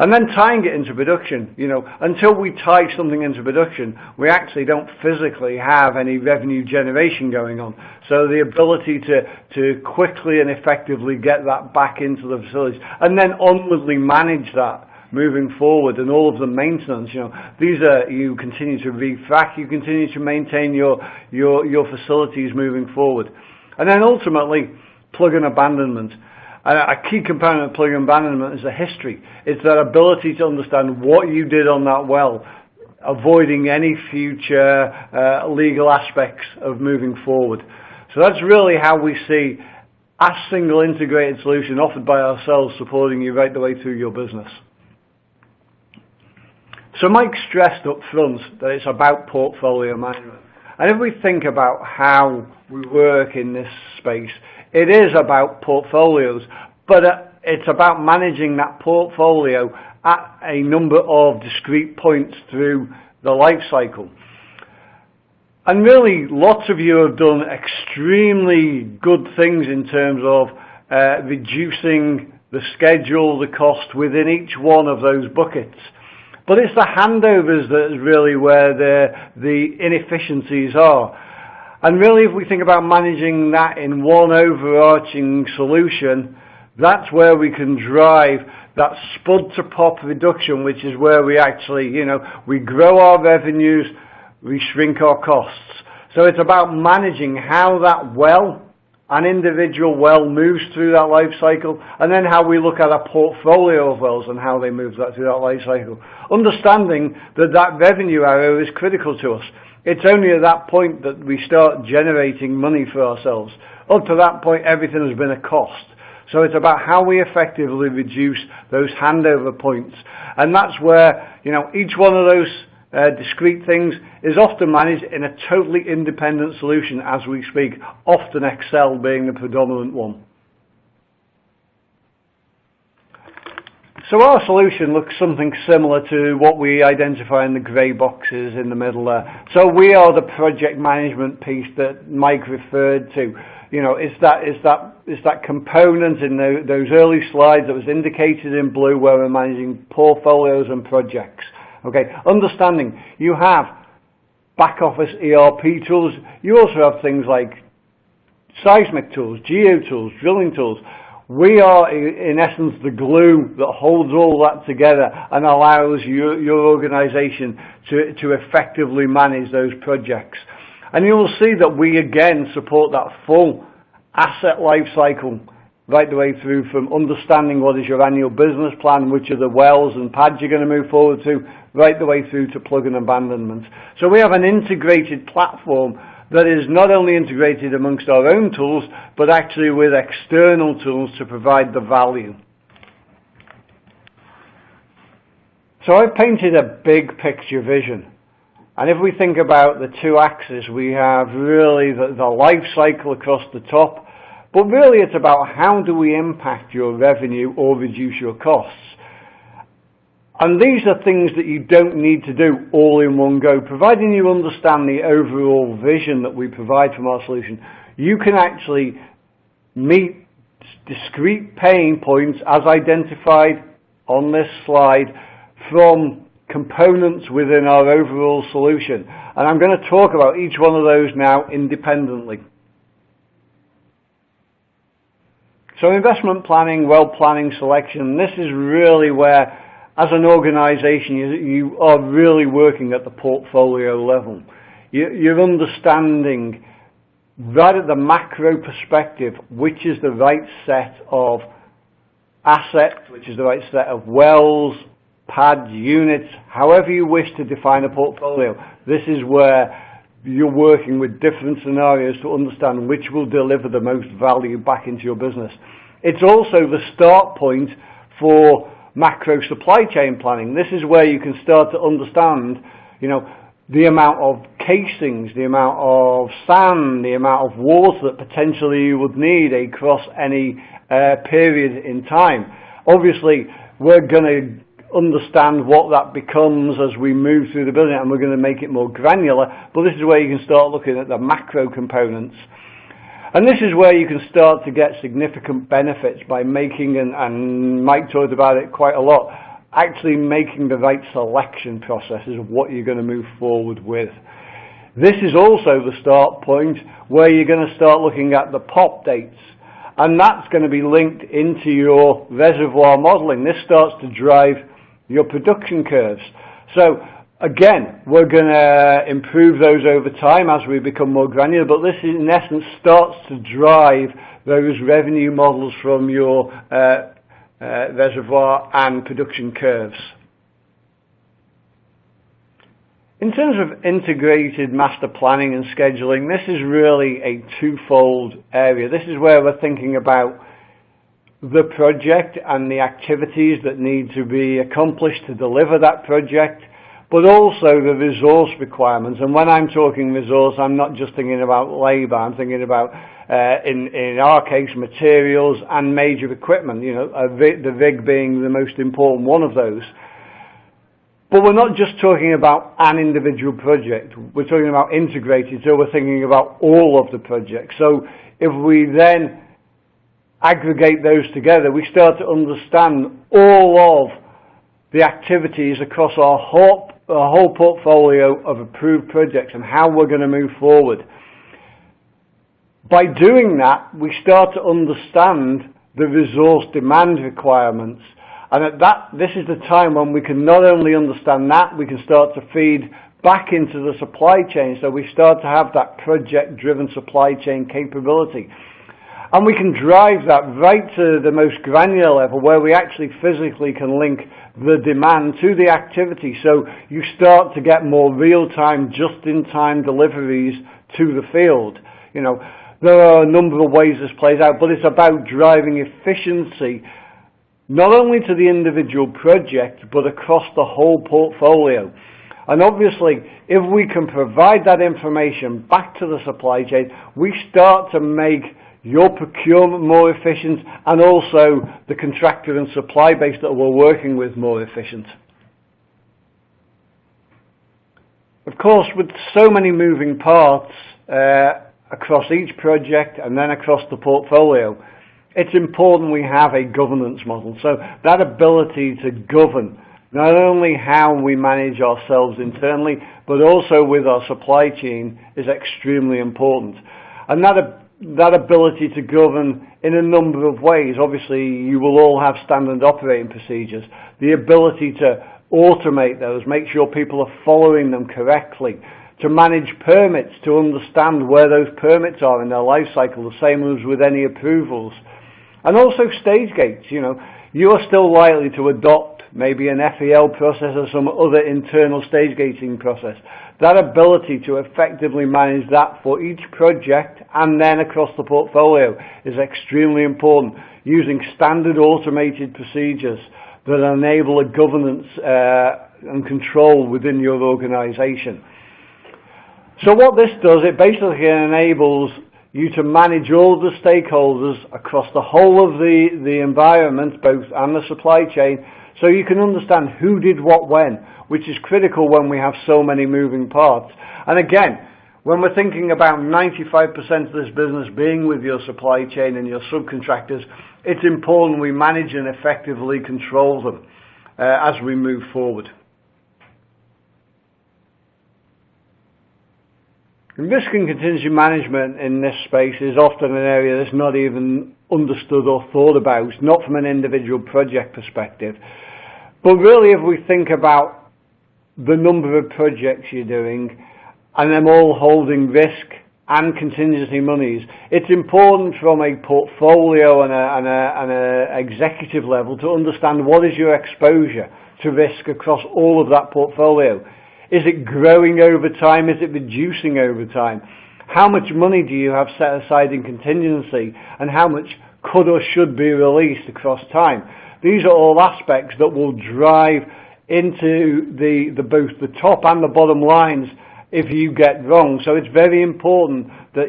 And then tying it into production. Until we tie something into production, we actually don't physically have any revenue generation going on. So the ability to quickly and effectively get that back into the facilities and then onwardly manage that moving forward, and all of the maintenance, you continue to refrac, you continue to maintain your facilities moving forward. And then ultimately, plug and abandonment. A key component of plug and abandonment is the history. It's that ability to understand what you did on that well, avoiding any future legal aspects of moving forward. So that's really how we see a single integrated solution offered by ourselves supporting you right the way through your business. So Mike stressed up front that it's about portfolio management. And if we think about how we work in this space, it is about portfolios, but it's about managing that portfolio at a number of discrete points through the life cycle. And really, lots of you have done extremely good things in terms of reducing the schedule, the cost within each one of those buckets. But it's the handovers that is really where the inefficiencies are. And really, if we think about managing that in one overarching solution, that's where we can drive that spud to pop reduction, which is where we actually, we grow our revenues, we shrink our costs. So it's about managing how that an individual well moves through that life cycle, and then how we look at a portfolio of wells and how they move that through that life cycle. Understanding that revenue arrow is critical to us. It's only at that point that we start generating money for ourselves. Up to that point, everything has been a cost. So it's about how we effectively reduce those handover points. And that's where, each one of those discrete things is often managed in a totally independent solution as we speak, often Excel being the predominant one. So our solution looks something similar to what we identify in the grey boxes in the middle there. So we are the project management piece that Mike referred to. It's that component in those early slides that was indicated in blue where we're managing portfolios and projects. Okay, understanding you have back office ERP tools. You also have things like seismic tools, geo tools, drilling tools. We are, in essence, the glue that holds all that together and allows your organization to effectively manage those projects. And you will see that we, again, support that full asset life cycle right the way through from understanding what is your annual business plan, which are the wells and pads you're going to move forward to, right the way through to plug and abandonment. So we have an integrated platform that is not only integrated amongst our own tools, but actually with external tools to provide the value. So I've painted a big picture vision. And if we think about the two axes, we have really the life cycle across the top, but really it's about how do we impact your revenue or reduce your costs. And these are things that you don't need to do all in one go. Providing you understand the overall vision that we provide from our solution, you can actually meet discrete pain points as identified on this slide from components within our overall solution. And I'm going to talk about each one of those now independently. So investment planning, well planning, selection, this is really where, as an organization, you are really working at the portfolio level. You're understanding right at the macro perspective which is the right set of assets, which is the right set of wells, pads, units, however you wish to define a portfolio. This is where you're working with different scenarios to understand which will deliver the most value back into your business. It's also the start point for macro supply chain planning. This is where you can start to understand, the amount of casings, the amount of sand, the amount of water that potentially you would need across any period in time. Obviously, we're going to understand what that becomes as we move through the building, and we're going to make it more granular, but this is where you can start looking at the macro components. And this is where you can start to get significant benefits by making, and Mike talked about it quite a lot, actually making the right selection processes of what you're going to move forward with. This is also the start point where you're going to start looking at the pop dates, and that's going to be linked into your reservoir modeling. This starts to drive your production curves. So again, we're going to improve those over time as we become more granular, but this in essence starts to drive those revenue models from your reservoir and production curves. In terms of integrated master planning and scheduling, this is really a twofold area. This is where we're thinking about the project and the activities that need to be accomplished to deliver that project, but also the resource requirements. And when I'm talking resource, I'm not just thinking about labour, I'm thinking about, in our case, materials and major equipment, the rig being the most important one of those. But we're not just talking about an individual project, we're talking about integrated, so we're thinking about all of the projects. So if we then aggregate those together, we start to understand all of the activities across our whole portfolio of approved projects and how we're going to move forward. By doing that, we start to understand the resource demand requirements. And this is the time when we can not only understand that, we can start to feed back into the supply chain. So we start to have that project-driven supply chain capability. And we can drive that right to the most granular level where we actually physically can link the demand to the activity. So you start to get more real-time, just-in-time deliveries to the field. There are a number of ways this plays out, but it's about driving efficiency not only to the individual project, but across the whole portfolio. And obviously, if we can provide that information back to the supply chain, we start to make your procurement more efficient and also the contractor and supply base that we're working with more efficient. Of course, with so many moving parts across each project and then across the portfolio, it's important we have a governance model. So that ability to govern not only how we manage ourselves internally, but also with our supply chain is extremely important. And that ability to govern in a number of ways. Obviously, you will all have standard operating procedures. The ability to automate those, make sure people are following them correctly, to manage permits, to understand where those permits are in their life cycle, the same as with any approvals. And also stage gates. You are still likely to adopt maybe an FEL process or some other internal stage gating process. That ability to effectively manage that for each project and then across the portfolio is extremely important, using standard automated procedures that enable a governance and control within your organization. So what this does, it basically enables you to manage all the stakeholders across the whole of the environment, both and the supply chain, so you can understand who did what when, which is critical when we have so many moving parts. And again, when we're thinking about 95% of this business being with your supply chain and your subcontractors, it's important we manage and effectively control them as we move forward. And risk and contingency management in this space is often an area that's not even understood or thought about, not from an individual project perspective. But really, if we think about the number of projects you're doing and them all holding risk and contingency monies, it's important from a portfolio and an executive level to understand what is your exposure to risk across all of that portfolio. Is it growing over time? Is it reducing over time? How much money do you have set aside in contingency, and how much could or should be released across time? These are all aspects that will drive into both the top and the bottom lines if you get wrong. So it's very important that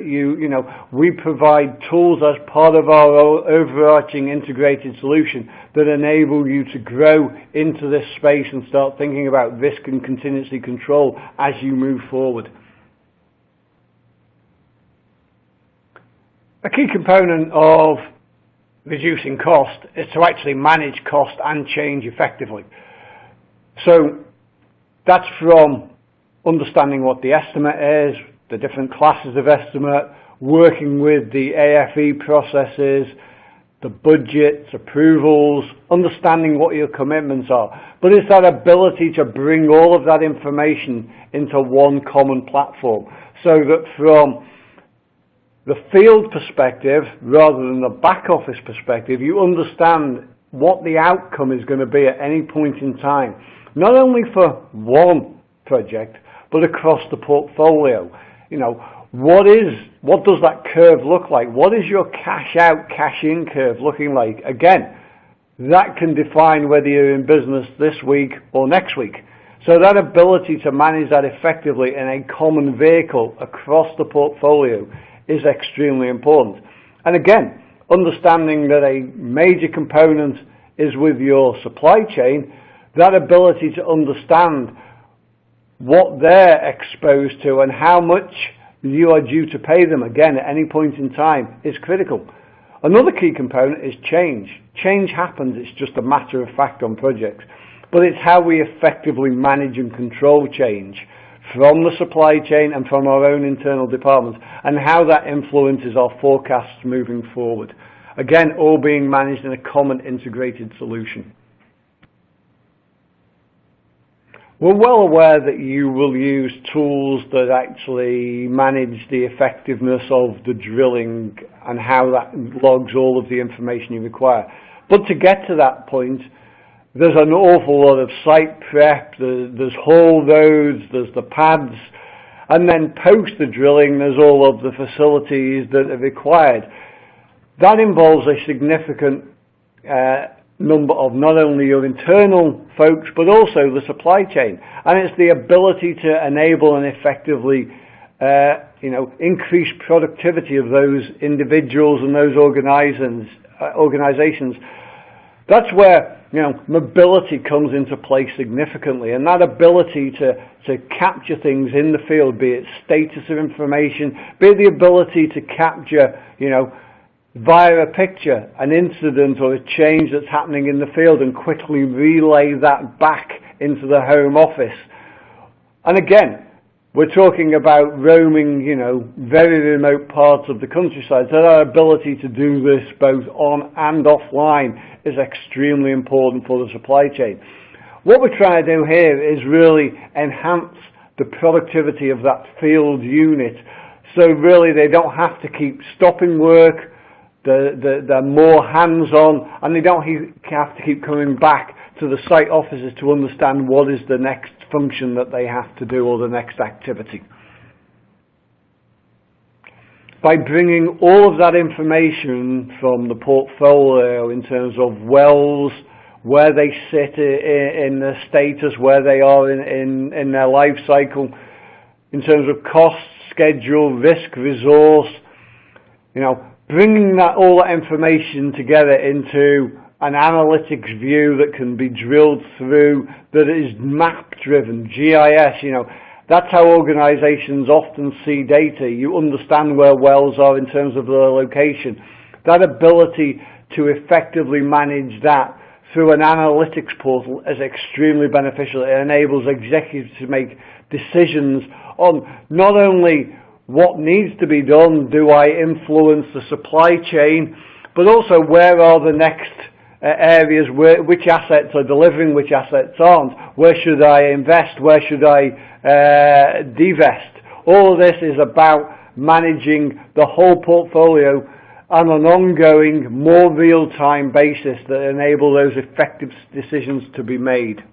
we provide tools as part of our overarching integrated solution that enable you to grow into this space and start thinking about risk and contingency control as you move forward. A key component of reducing cost is to actually manage cost and change effectively. So that's from understanding what the estimate is, the different classes of estimate, working with the AFE processes, the budgets, approvals, understanding what your commitments are. But it's that ability to bring all of that information into one common platform, so that from the field perspective, rather than the back office perspective, you understand what the outcome is going to be at any point in time, not only for one project, but across the portfolio. You know, what does that curve look like? What is your cash out, cash in curve looking like? Again, that can define whether you're in business this week or next week. So that ability to manage that effectively in a common vehicle across the portfolio is extremely important. And again, understanding that a major component is with your supply chain, that ability to understand what they're exposed to and how much you are due to pay them, again, at any point in time, is critical. Another key component is change. Change happens, it's just a matter of fact on projects. But it's how we effectively manage and control change from the supply chain and from our own internal departments, and how that influences our forecasts moving forward. Again, all being managed in a common integrated solution. We're well aware that you will use tools that actually manage the effectiveness of the drilling and how that logs all of the information you require. But to get to that point, there's an awful lot of site prep, there's haul roads, there's the pads, and then post the drilling there's all of the facilities that are required. That involves a significant number of not only your internal folks but also the supply chain, and it's the ability to enable and effectively increase productivity of those individuals and those organizations. That's where mobility comes into play significantly, and that ability to capture things in the field, be it status of information, be it the ability to capture via a picture an incident or a change that's happening in the field and quickly relay that back into the home office. And again, we're talking about roaming, very remote parts of the countryside, so our ability to do this both on and offline is extremely important for the supply chain. What we're trying to do here is really enhance the productivity of that field unit, so really they don't have to keep stopping work, they're more hands-on, and they don't have to keep coming back to the site offices to understand what is the next function that they have to do or the next activity. By bringing all of that information from the portfolio in terms of wells, where they sit in the status, where they are in their life cycle, in terms of cost, schedule, risk, resource, bringing all that information together into an analytics view that can be drilled through, that is map-driven, GIS, that's how organizations often see data. You understand where wells are in terms of their location. That ability to effectively manage that through an analytics portal is extremely beneficial. It enables executives to make decisions on not only what needs to be done, do I influence the supply chain, but also where are the next areas, which assets are delivering, which assets aren't, where should I invest, where should I divest. All of this is about managing the whole portfolio on an ongoing, more real-time basis that enable those effective decisions to be made.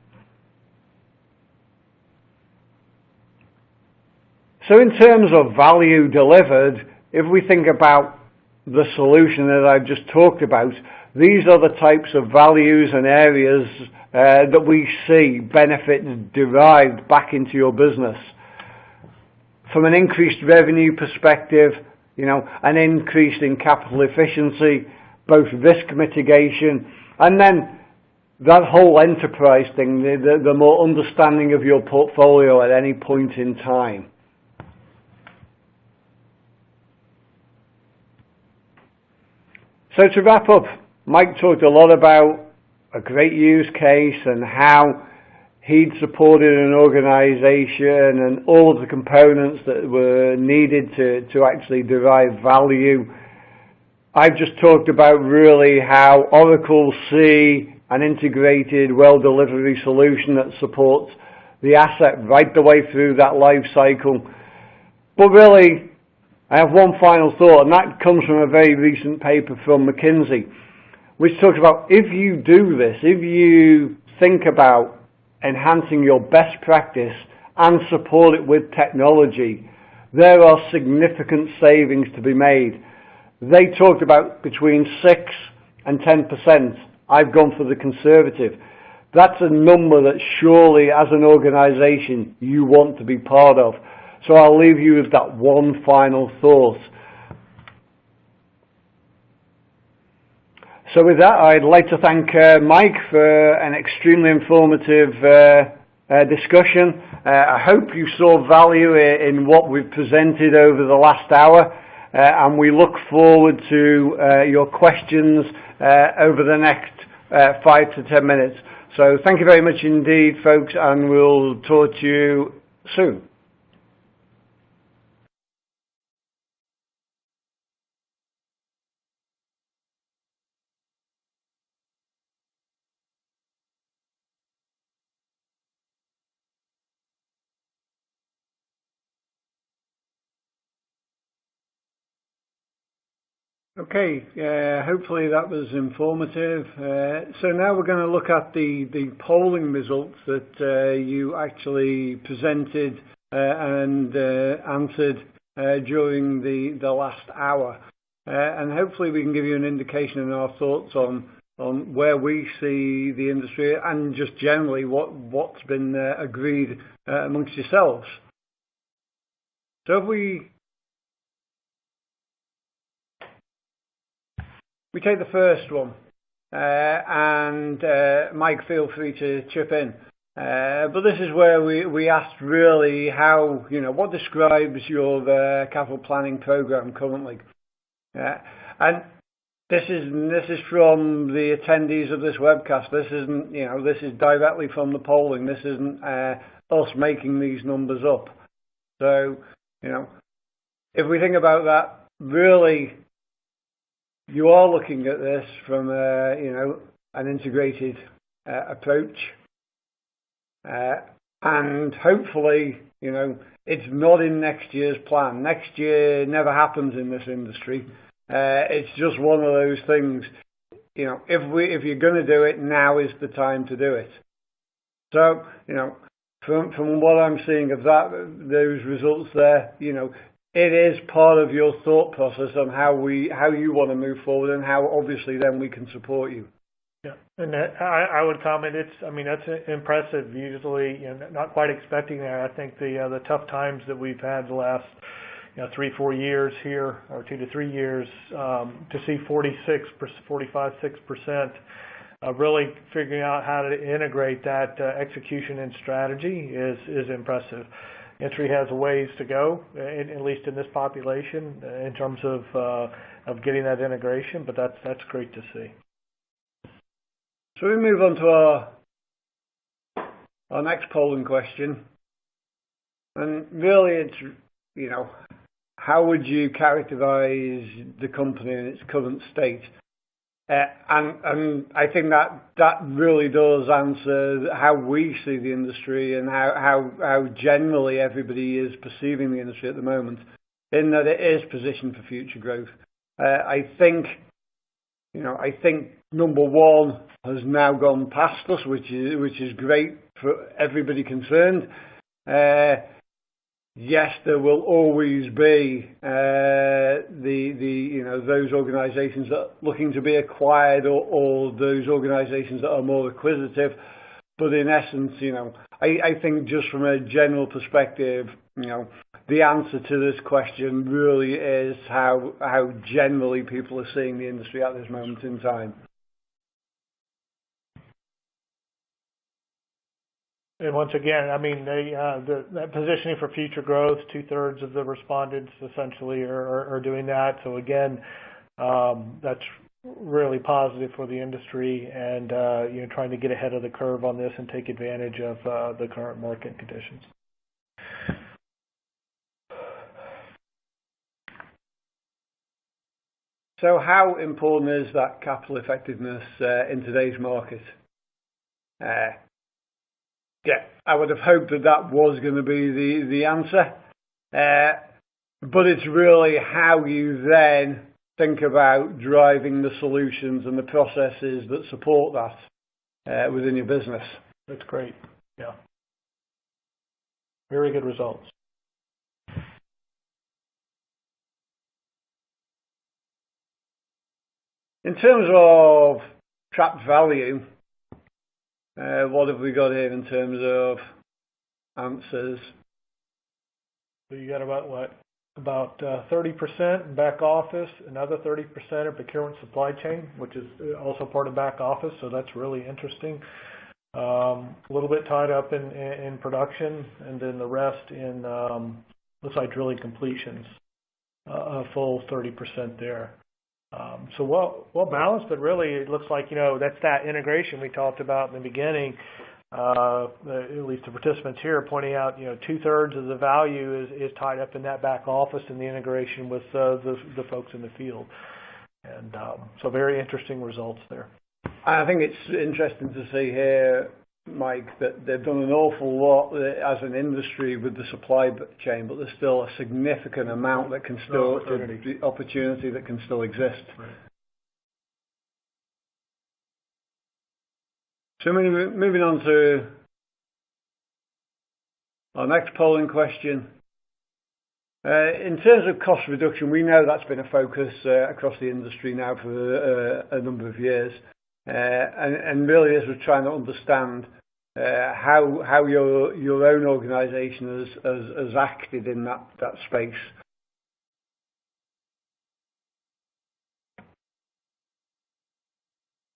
So in terms of value delivered, if we think about the solution that I've just talked about, these are the types of values and areas that we see benefits derived back into your business. From an increased revenue perspective, an increase in capital efficiency, both risk mitigation, and then that whole enterprise thing, the more understanding of your portfolio at any point in time. So to wrap up, Mike talked a lot about a great use case and how he'd supported an organization and all of the components that were needed to actually derive value. I've just talked about really how Oracle see an integrated well delivery solution that supports the asset right the way through that life cycle. But really, I have one final thought, and that comes from a very recent paper from McKinsey, which talks about if you do this, if you think about enhancing your best practice and support it with technology, there are significant savings to be made. They talked about between 6 and 10%. I've gone for the conservative. That's a number that surely, as an organization, you want to be part of. So I'll leave you with that one final thought. So with that, I'd like to thank Mike for an extremely informative discussion. I hope you saw value in what we've presented over the last hour, and we look forward to your questions over the next 5 to 10 minutes. So thank you very much indeed, folks, and we'll talk to you soon. Okay, hopefully that was informative. So now we're going to look at the polling results that you actually presented and answered during the last hour. And hopefully we can give you an indication in our thoughts on where we see the industry and just generally what's been agreed amongst yourselves. So if we take the first one, and Mike, feel free to chip in. But this is where we asked really how, what describes your capital planning program currently. And this is from the attendees of this webcast. This isn't, this is directly from the polling. This isn't us making these numbers up. So, if we think about that, really, you are looking at this from an integrated approach, and hopefully it's not in next year's plan. Next year never happens in this industry. It's just one of those things. If you're going to do it, now is the time to do it. So from what I'm seeing of those results there, it is part of your thought process on how you want to move forward and how obviously then we can support you. Yeah, and I would comment. That's impressive. Usually, not quite expecting that. I think the tough times that we've had the last 3-4 years here, or 2 to 3 years, to see 45-6%, really figuring out how to integrate that execution and strategy is impressive. Industry has a ways to go, at least in this population, in terms of getting that integration, but that's great to see. So we move on to our next polling question, and really it's how would you characterize the company in its current state? And I think that really does answer how we see the industry and how generally everybody is perceiving the industry at the moment, in that it is positioned for future growth. I think number one has now gone past us, which is great for everybody concerned. Yes, there will always be those organisations that are looking to be acquired or those organisations that are more acquisitive. But in essence, I think just from a general perspective, the answer to this question really is how generally people are seeing the industry at this moment in time. And once again, the positioning for future growth, 2/3 of the respondents essentially are doing that. So again, that's really positive for the industry, and trying to get ahead of the curve on this and take advantage of the current market conditions. So how important is that capital effectiveness in today's market? I would have hoped that was going to be the answer, but it's really how you then think about driving the solutions and the processes that support that within your business. That's great. Yeah. Very good results. In terms of trapped value, what have we got here in terms of answers? So you got about what? About 30% in back office, another 30% in procurement supply chain, which is also part of back office, so that's really interesting. A little bit tied up in production, and then the rest in, looks like drilling completions, a full 30% there. So well balanced, but really it looks like, that's that integration we talked about in the beginning. At least the participants here are pointing out, 2/3 of the value is tied up in that back office and the integration with the folks in the field. And so very interesting results there. I think it's interesting to see here, Mike, that they've done an awful lot as an industry with the supply chain, but there's still a significant amount that can still, opportunity that can still exist. Right. So moving on to our next polling question. In terms of cost reduction, we know that's been a focus across the industry now for a number of years. And really, as we're trying to understand how your own organisation has acted in that space.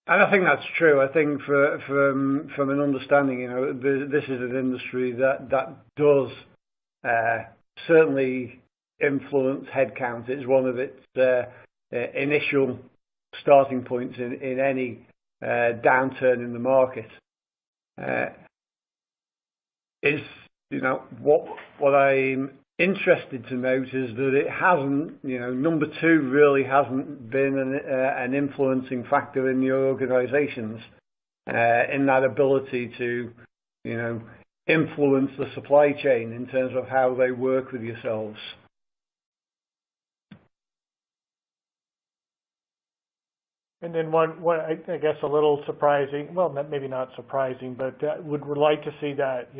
And I think that's true. I think from an understanding, this is an industry that does certainly influence headcount. It's one of its initial starting points in any downturn in the market. What I'm interested to note is that it hasn't, number two really hasn't been an influencing factor in your organisations in that ability to, influence the supply chain in terms of how they work with yourselves. And then one I guess a little surprising, well, maybe not surprising, but would like to see that,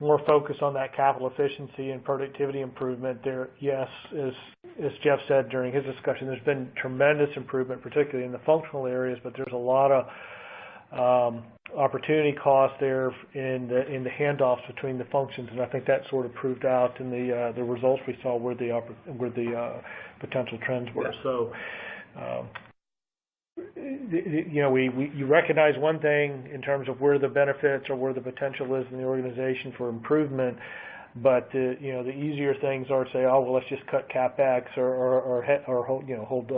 more focus on that capital efficiency and productivity improvement there. Yes, as Jeff said during his discussion, there's been tremendous improvement, particularly in the functional areas, but there's a lot of opportunity cost there in the handoffs between the functions, and I think that sort of proved out in the results we saw where the potential trends were. Yeah. So. You recognize one thing in terms of where the benefits or where the potential is in the organization for improvement, but the easier things are to say, oh well, let's just cut capex or hold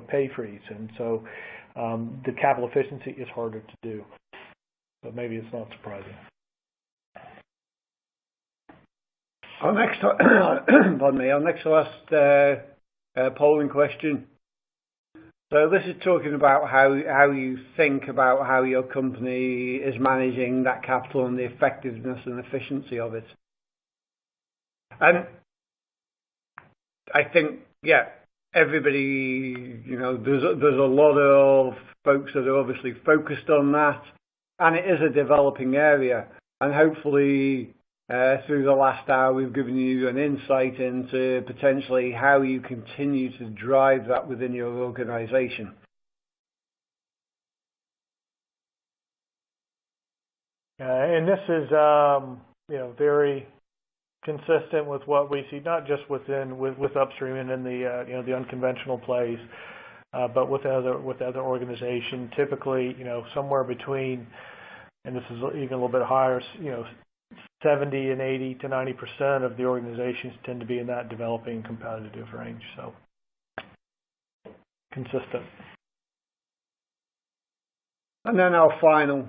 pay freeze, and so the capital efficiency is harder to do. But maybe it's not surprising. Our next to last polling question. So this is talking about how you think about how your company is managing that capital and the effectiveness and efficiency of it. And I think, everybody, there's a lot of folks that are obviously focused on that, and it is a developing area. And hopefully, through the last hour, we've given you an insight into potentially how you continue to drive that within your organisation. And this is, very consistent with what we see, not just with upstream and in the unconventional plays, but with other organizations. Typically, somewhere between, and this is even a little bit higher, 70 and 80 to 90% of the organizations tend to be in that developing competitive range. So, consistent. And then our final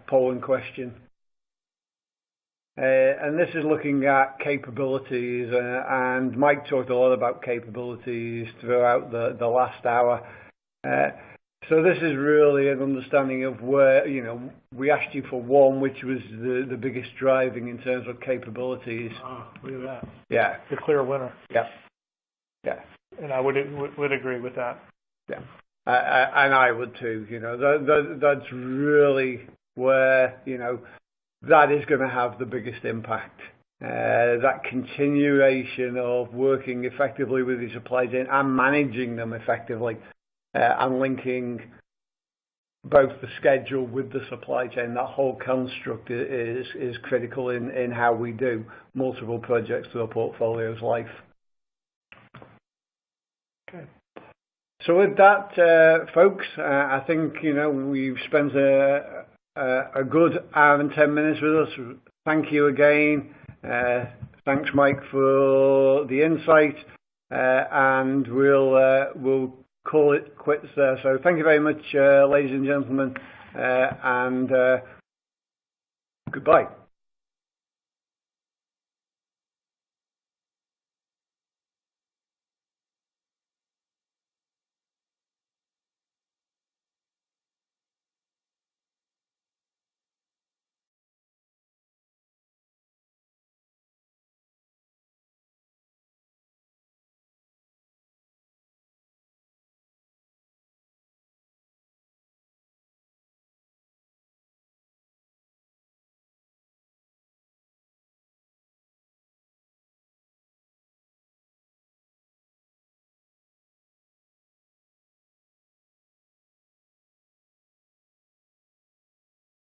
polling question. And this is looking at capabilities, and Mike talked a lot about capabilities throughout the last hour. So this is really an understanding of where, we asked you for one, which was the biggest driving in terms of capabilities. Oh, look at that. Yeah. The clear winner. Yeah. Yeah. And I would agree with that. Yeah. And I would too, that's really where, that is going to have the biggest impact. That continuation of working effectively with the supply chain and managing them effectively, and linking both the schedule with the supply chain. That whole construct is critical in how we do multiple projects through a portfolio's life. Okay. So with that, folks, I think we've spent a good hour and 10 minutes with us. Thank you again. Thanks, Mike, for the insight, and we'll call it quits there. So thank you very much, ladies and gentlemen, and goodbye.